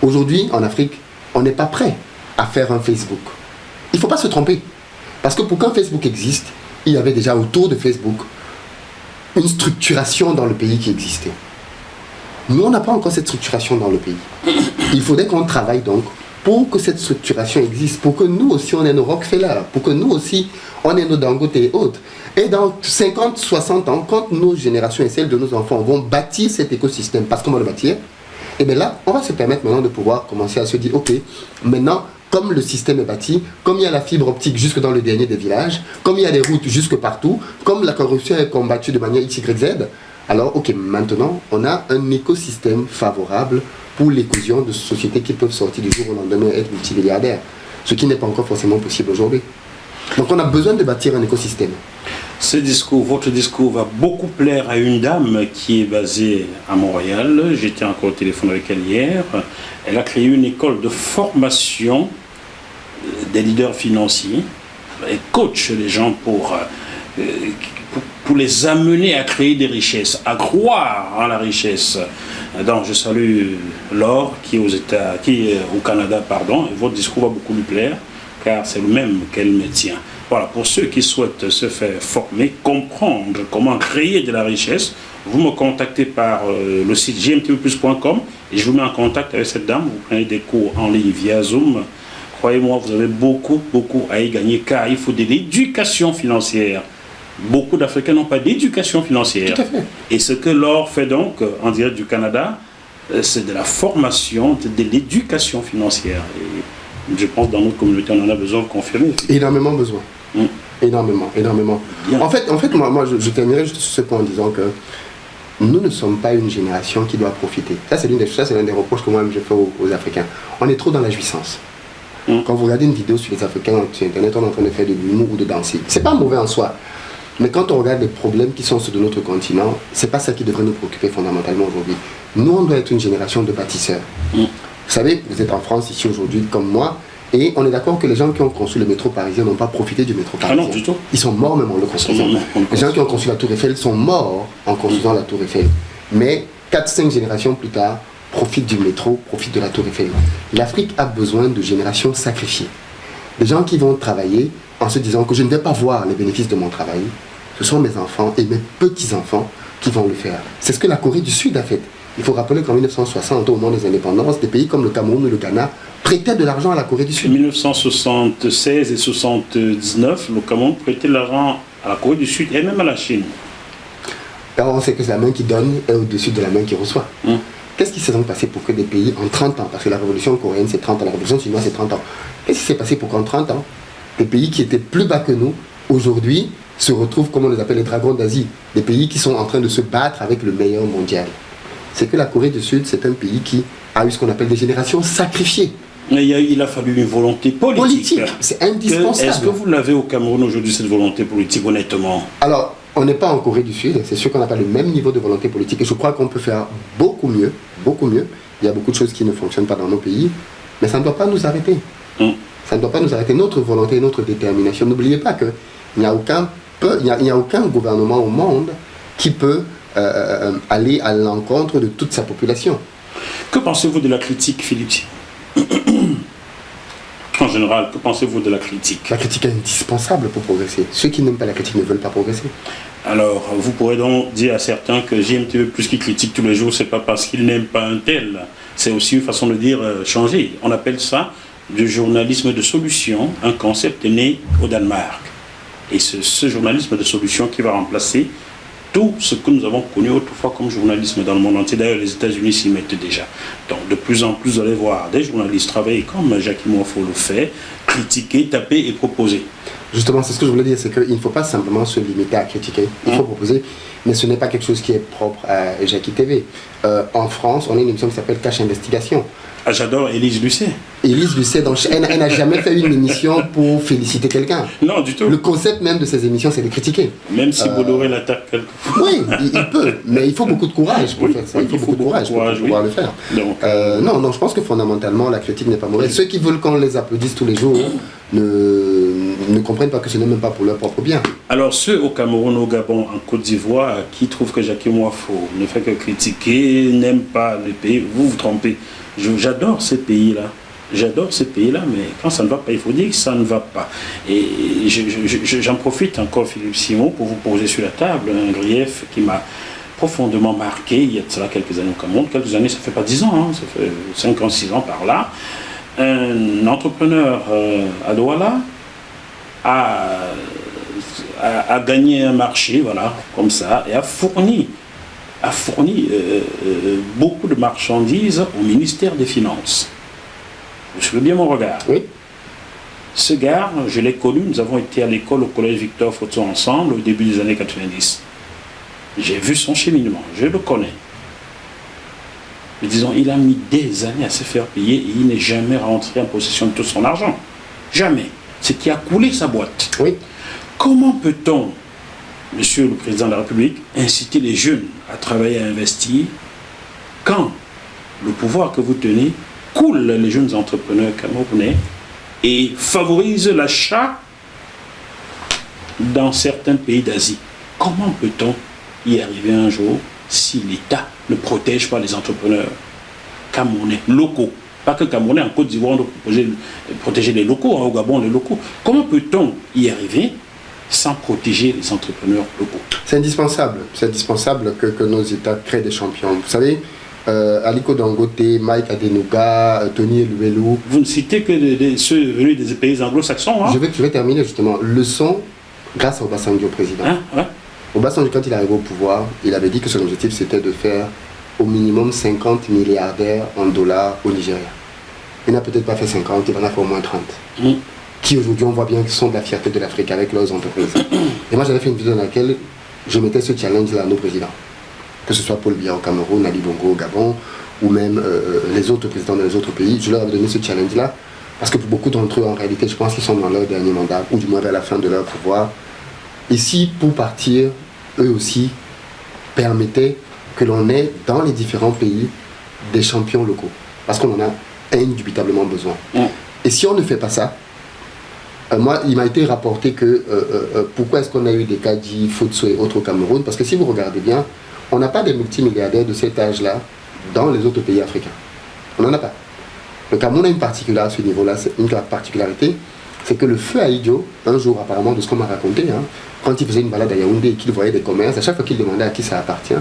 Aujourd'hui, en Afrique, on n'est pas prêt à faire un Facebook. Il ne faut pas se tromper. Parce que pour qu'un Facebook existe, il y avait déjà autour de Facebook une structuration dans le pays qui existait. Nous, on n'a pas encore cette structuration dans le pays. Il faudrait qu'on travaille donc pour que cette structuration existe, pour que nous aussi on ait nos Rockefeller, pour que nous aussi on ait nos Dangote et autres. Et dans 50, 60 ans, quand nos générations et celles de nos enfants vont bâtir cet écosystème, parce qu'on va le bâtir, et bien là, on va se permettre maintenant de pouvoir commencer à se dire, ok, maintenant, comme le système est bâti, comme il y a la fibre optique jusque dans le dernier des villages, comme il y a des routes jusque partout, comme la corruption est combattue de manière XYZ, alors ok, maintenant, on a un écosystème favorable pour l'éclosion de sociétés qui peuvent sortir du jour au lendemain et être multimilliardaires, ce qui n'est pas encore forcément possible aujourd'hui. Donc on a besoin de bâtir un écosystème. Votre discours va beaucoup plaire à une dame qui est basée à Montréal. J'étais encore au téléphone avec elle hier. Elle a créé une école de formation des leaders financiers. Elle coach les gens pour les amener à créer des richesses, à croire en la richesse. Donc je salue Laure qui est au Canada, pardon. Et votre discours va beaucoup lui plaire car c'est le même qu'elle me tient. Voilà, pour ceux qui souhaitent se faire former, comprendre comment créer de la richesse, vous me contactez par le site gmtvplus.com et je vous mets en contact avec cette dame. Vous prenez des cours en ligne via Zoom. Croyez-moi, vous avez beaucoup à y gagner car il faut de l'éducation financière. Beaucoup d'Africains n'ont pas d'éducation financière. Tout à fait. Et ce que Laure fait donc en direct du Canada, c'est de la formation, de l'éducation financière. Et je pense que dans notre communauté, on en a besoin de confirmer. Énormément besoin. Énormément. Bien. En fait moi je terminerai juste sur ce point en disant que nous ne sommes pas une génération qui doit profiter. Ça, c'est l'un des reproches que moi-même je fais aux Africains. On est trop dans la jouissance. Quand vous regardez une vidéo sur les Africains sur Internet, on est en train de faire de l'humour ou de danser. C'est pas mauvais en soi. Mais quand on regarde les problèmes qui sont ceux de notre continent, c'est pas ça qui devrait nous préoccuper fondamentalement aujourd'hui. Nous, on doit être une génération de bâtisseurs. Vous savez, vous êtes en France ici aujourd'hui comme moi, et on est d'accord que les gens qui ont construit le métro parisien n'ont pas profité du métro parisien. Ah non, du tout. Ils sont morts même en le construisant. Les gens qui ont construit la Tour Eiffel sont morts en construisant la Tour Eiffel. Mais 4-5 générations plus tard, profitent du métro, profitent de la Tour Eiffel. L'Afrique a besoin de générations sacrifiées. Des gens qui vont travailler en se disant que je ne vais pas voir les bénéfices de mon travail. Ce sont mes enfants et mes petits-enfants qui vont le faire. C'est ce que la Corée du Sud a fait. Il faut rappeler qu'en 1960, au moment des indépendances, des pays comme le Cameroun ou le Ghana prêtaient de l'argent à la Corée du Sud. En 1976 et 1979, le Cameroun prêtait de l'argent à la Corée du Sud et même à la Chine. Alors on sait que la main qui donne est au-dessus de la main qui reçoit. Qu'est-ce qui s'est donc passé pour que des pays en 30 ans, parce que la révolution coréenne c'est 30 ans, la révolution chinoise c'est 30 ans, qu'est-ce qui s'est passé pour qu'en 30 ans, des pays qui étaient plus bas que nous, aujourd'hui, se retrouvent, comme on les appelle, les dragons d'Asie, des pays qui sont en train de se battre avec le meilleur mondial? C'est que la Corée du Sud, c'est un pays qui a eu ce qu'on appelle des générations sacrifiées. Mais il a fallu une volonté politique. C'est indispensable. Est-ce que vous l'avez au Cameroun aujourd'hui, cette volonté politique, honnêtement? Alors, on n'est pas en Corée du Sud, c'est sûr qu'on n'a pas le même niveau de volonté politique, et je crois qu'on peut faire beaucoup mieux, beaucoup mieux. Il y a beaucoup de choses qui ne fonctionnent pas dans nos pays, mais ça ne doit pas nous arrêter. Ça ne doit pas nous arrêter. Notre volonté, notre détermination. N'oubliez pas qu'il n'y a aucun gouvernement au monde qui peut aller à l'encontre de toute sa population. Que pensez-vous de la critique, Philippe? En général, que pensez-vous de la critique? La critique est indispensable pour progresser. Ceux qui n'aiment pas la critique ne veulent pas progresser. Alors, vous pourrez donc dire à certains que GMTV plus qui critique tous les jours, c'est pas parce qu'ils n'aiment pas un tel. C'est aussi une façon de dire changer. On appelle ça du journalisme de solution, un concept né au Danemark. Et c'est ce journalisme de solution qui va remplacer tout ce que nous avons connu autrefois comme journalisme dans le monde entier. D'ailleurs, les États-Unis s'y mettent déjà. Donc, de plus en plus, vous allez voir des journalistes travailler comme Jackie Moafo le fait, critiquer, taper et proposer. Justement, c'est ce que je voulais dire, c'est qu'il ne faut pas simplement se limiter à critiquer. Il faut proposer, mais ce n'est pas quelque chose qui est propre à Jackie TV. En France, on a une émission qui s'appelle Cache Investigation. Ah, j'adore Élise Lucet. Élise Lucet, elle n'a jamais fait une émission pour féliciter quelqu'un. Non, du tout. Le concept même de ces émissions, c'est de critiquer. Même si Bolloré l'attaque quelquefois. Oui, il peut, mais il faut beaucoup de courage pour faire ça. Il faut beaucoup de courage pour pouvoir le faire. Donc, non, je pense que fondamentalement, la critique n'est pas mauvaise. Ceux qui veulent qu'on les applaudisse tous les jours ne comprennent pas que ce n'est même pas pour leur propre bien. Alors, ceux au Cameroun, au Gabon, en Côte d'Ivoire, qui trouvent que Jackie Moafo ne fait que critiquer, n'aime pas les pays, vous vous trompez. J'adore ces pays-là. J'adore ces pays-là, mais quand ça ne va pas, il faut dire que ça ne va pas. Et j'en profite encore, Philippe Simon, pour vous poser sur la table un grief qui m'a profondément marqué il y a de cela quelques années au Cameroun. Quelques années, ça ne fait pas 10 ans, hein, ça fait 5 ans, 6 ans par là. Un entrepreneur à Douala a gagné un marché, voilà, comme ça, et a fourni beaucoup de marchandises au ministère des Finances. Vous suivez bien mon regard? Oui. Ce gars, je l'ai connu, nous avons été à l'école au collège Victor Photo ensemble au début des années 90. J'ai vu son cheminement, je le connais. Mais disons, il a mis des années à se faire payer et il n'est jamais rentré en possession de tout son argent. Jamais. C'est qui a coulé sa boîte. Oui. Comment peut-on, Monsieur le Président de la République, inciter les jeunes à travailler, à investir, quand le pouvoir que vous tenez coule les jeunes entrepreneurs camerounais et favorise l'achat dans certains pays d'Asie? Comment peut-on y arriver un jour si l'État ne protège pas les entrepreneurs camerounais locaux? Pas que camerounais, en Côte d'Ivoire, on doit protéger les locaux, au Gabon, les locaux. Comment peut-on y arriver sans protéger les entrepreneurs locaux? C'est indispensable que nos États créent des champions. Vous savez, Aliko Dangote, Mike Adenuga, Tony Eluelu. Vous ne citez que ceux venus des pays anglo-saxons, hein? Je vais terminer justement. Leçon grâce à Obasanjo, président. Hein? Ouais. Obasanjo, quand il est arrivé au pouvoir, il avait dit que son objectif c'était de faire au minimum 50 milliardaires en dollars au Nigeria. Il n'a peut-être pas fait 50, il en a fait au moins 30. Qui aujourd'hui on voit bien qu'ils sont de la fierté de l'Afrique avec leurs entreprises. Et moi j'avais fait une vidéo dans laquelle je mettais ce challenge-là à nos présidents. Que ce soit Paul Biya au Cameroun, Ali Bongo au Gabon, ou même les autres présidents dans les autres pays, je leur avais donné ce challenge-là. Parce que pour beaucoup d'entre eux, en réalité, je pense qu'ils sont dans leur dernier mandat, ou du moins vers la fin de leur pouvoir. Et si pour partir, eux aussi, permettaient que l'on ait dans les différents pays des champions locaux. Parce qu'on en a indubitablement besoin. Et si on ne fait pas ça, moi, il m'a été rapporté que pourquoi est-ce qu'on a eu des Kadji, Futso et autres au Cameroun? Parce que si vous regardez bien, on n'a pas des multimilliardaires de cet âge-là dans les autres pays africains. On n'en a pas. Le Cameroun a une particularité à ce niveau-là, une particularité, c'est que le feu Aïdjo, un jour apparemment de ce qu'on m'a raconté, hein, quand il faisait une balade à Yaoundé et qu'il voyait des commerces, à chaque fois qu'il demandait à qui ça appartient,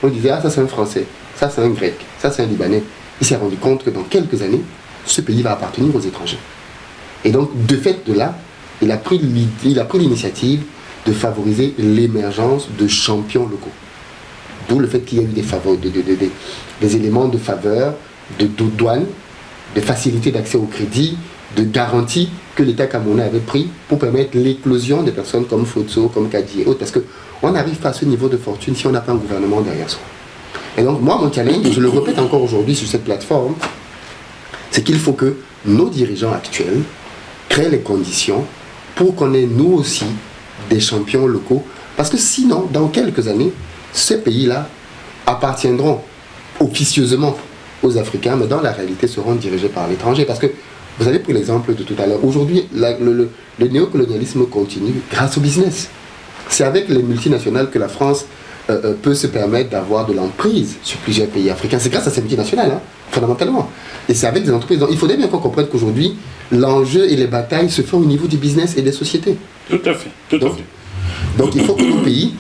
on disait ah ça c'est un Français, ça c'est un Grec, ça c'est un Libanais. Il s'est rendu compte que dans quelques années, ce pays va appartenir aux étrangers. Et donc de fait de là, il a pris l'initiative de favoriser l'émergence de champions locaux. D'où le fait qu'il y a eu des éléments de faveur, de douane, de facilité d'accès au crédit, de garantie que l'État camerounais avait pris pour permettre l'éclosion des personnes comme Futso, comme Kadji et autres. Parce qu'on n'arrive pas à ce niveau de fortune si on n'a pas un gouvernement derrière soi. Et donc moi, mon challenge, je le répète encore aujourd'hui sur cette plateforme, c'est qu'il faut que nos dirigeants actuels créent les conditions pour qu'on ait nous aussi des champions locaux. Parce que sinon, dans quelques années, ces pays-là appartiendront officieusement aux Africains, mais dans la réalité seront dirigés par l'étranger. Parce que, vous avez pris l'exemple de tout à l'heure, aujourd'hui, le néocolonialisme continue grâce au business. C'est avec les multinationales que la France peut se permettre d'avoir de l'emprise sur plusieurs pays africains. C'est grâce à ces multinationales, hein, fondamentalement. Et c'est avec des entreprises. Donc, il faudrait bien qu'on comprenne qu'aujourd'hui, l'enjeu et les batailles se font au niveau du business et des sociétés. Tout à fait, tout à fait. Donc, il faut que nos pays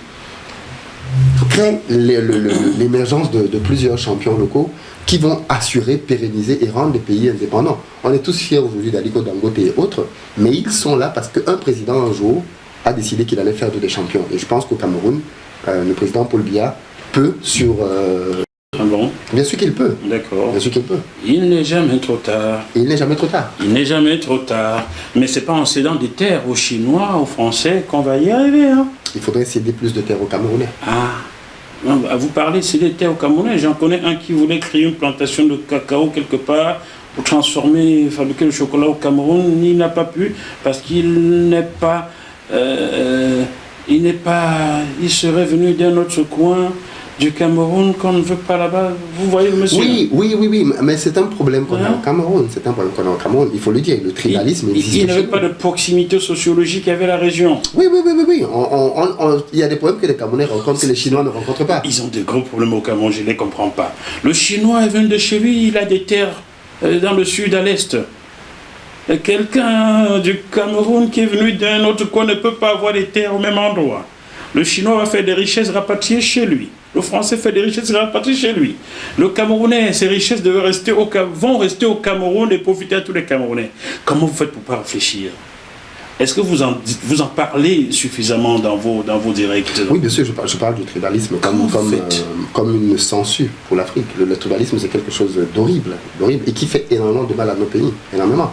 créent l'émergence de plusieurs champions locaux qui vont assurer, pérenniser et rendre les pays indépendants. On est tous fiers aujourd'hui d'Aliko Dangote et autres, mais ils sont là parce qu'un président un jour a décidé qu'il allait faire de des champions. Et je pense qu'au Cameroun, le président Paul Biya peut sur... Ah bon? Bien sûr qu'il peut. D'accord. Bien sûr qu'il peut. Il n'est jamais trop tard. Il n'est jamais trop tard. Il n'est jamais trop tard. Mais c'est pas en cédant des terres aux Chinois, aux Français qu'on va y arriver. Hein? Il faudrait céder plus de terres aux Camerounais. Ah, vous parlez de céder des terres aux Camerounais. J'en connais un qui voulait créer une plantation de cacao quelque part pour transformer, fabriquer le chocolat au Cameroun. Il n'a pas pu parce qu'il n'est pas... il serait venu d'un autre coin du Cameroun qu'on ne veut pas là-bas. Vous voyez, monsieur? Oui, mais c'est un problème qu'on a au Cameroun. C'est un problème qu'on a au Cameroun. Il faut le dire, le tribalisme existe. Il n'y avait pas de proximité sociologique avec la région. Oui. Il y a des problèmes que les Camerounais rencontrent que les Chinois ne rencontrent pas. Ils ont de gros problèmes au Cameroun, je ne les comprends pas. Le Chinois est venu de chez lui, il a des terres dans le sud, à l'est. Quelqu'un du Cameroun qui est venu d'un autre coin ne peut pas avoir des terres au même endroit. Le Chinois va faire des richesses rapatriées chez lui. Le Français fait des richesses rapatriées chez lui. Le Camerounais, ses richesses vont rester au Cameroun et profiter à tous les Camerounais. Comment vous faites pour ne pas réfléchir? Est-ce que vous en parlez suffisamment dans vos directs? Oui, bien sûr, je parle du tribalisme comme une censure pour l'Afrique. Le tribalisme, c'est quelque chose d'horrible, et qui fait énormément de mal à nos pays, énormément.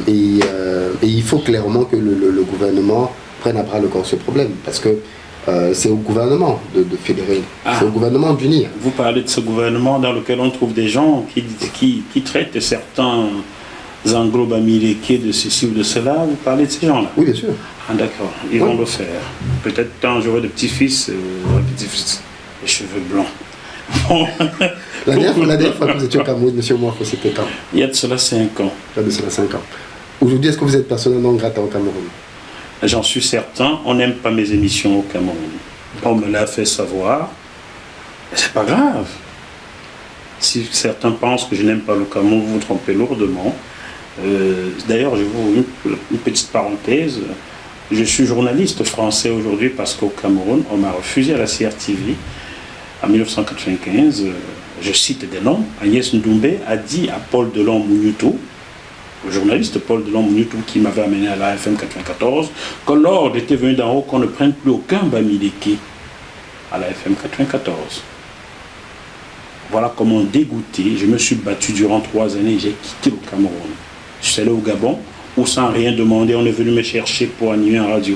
Et il faut clairement que le gouvernement prenne à bras le corps ce problème, parce que c'est au gouvernement de fédérer, c'est au gouvernement d'unir. Vous parlez de ce gouvernement dans lequel on trouve des gens qui traitent certains anglo-bamileke de ceci ou de cela. Vous parlez de ces gens-là? Oui, bien sûr. Ah, d'accord, ils vont le faire. Peut-être quand j'aurai de petits-fils, les cheveux blancs. Bon. La dernière fois que vous étiez au Cameroun, monsieur Mouafo, c'était quand? Il y a de cela 5 ans. Il y a de cela 5 ans. Aujourd'hui, est-ce que vous êtes persona non grata au Cameroun? J'en suis certain. On n'aime pas mes émissions au Cameroun. On me l'a fait savoir. C'est pas grave. Si certains pensent que je n'aime pas le Cameroun, vous vous trompez lourdement. D'ailleurs, je vous une petite parenthèse. Je suis journaliste français aujourd'hui parce qu'au Cameroun, on m'a refusé à la CRTV en 1995. Je cite des noms. Agnès Ndoumbe a dit à Paul Delon-Mounioutou, le journaliste Paul Delon-Mounioutou qui m'avait amené à la FM 94, que l'ordre était venu d'en haut qu'on ne prenne plus aucun Bamileke à la FM 94. Voilà comment dégoûté, je me suis battu durant 3 années et j'ai quitté le Cameroun. Je suis allé au Gabon où sans rien demander, on est venu me chercher pour animer en radio.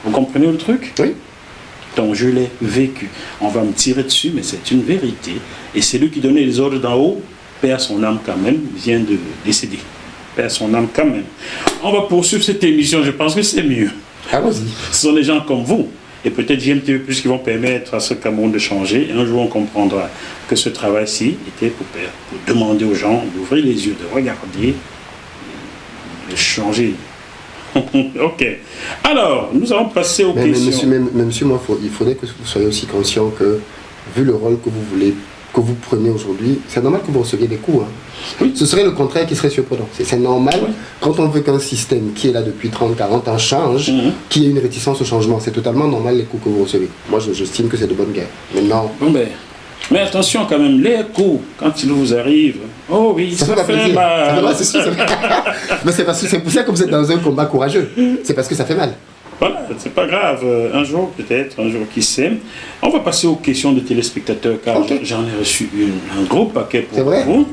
Vous comprenez le truc? Oui. Donc je l'ai vécu. On va me tirer dessus, mais c'est une vérité. Et c'est lui qui donnait les ordres d'en haut, perd son âme quand même, vient de décéder. Perd son âme quand même. On va poursuivre cette émission, je pense que c'est mieux. Allons-y. Ce sont des gens comme vous, et peut-être GMTV+, qui vont permettre à ce Cameroun de changer. Et un jour, on comprendra que ce travail-ci était pour demander aux gens d'ouvrir les yeux, de regarder, de changer. Ok. Alors, nous allons passer aux questions. Mais monsieur, moi, il faudrait que vous soyez aussi conscient que, vu le rôle que vous prenez aujourd'hui, c'est normal que vous receviez des coups. Hein. Oui. Ce serait le contraire qui serait surprenant. C'est normal, oui. Quand on veut qu'un système qui est là depuis 30-40 ans change, qu'il y ait une réticence au changement. C'est totalement normal les coups que vous recevez. Moi, j'estime que c'est de bonne guerre. Maintenant... Bon ben, mais attention quand même, les coups, quand ils vous arrivent, oh oui, ça fait mal. Mais c'est pour ça que vous êtes dans un combat courageux. C'est parce que ça fait mal. Voilà, c'est pas grave. Un jour, peut-être, un jour, qui sait. On va passer aux questions des téléspectateurs, car j'en ai reçu un gros paquet pour vous.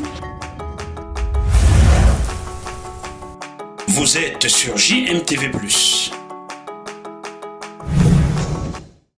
Vous êtes sur JMTV+.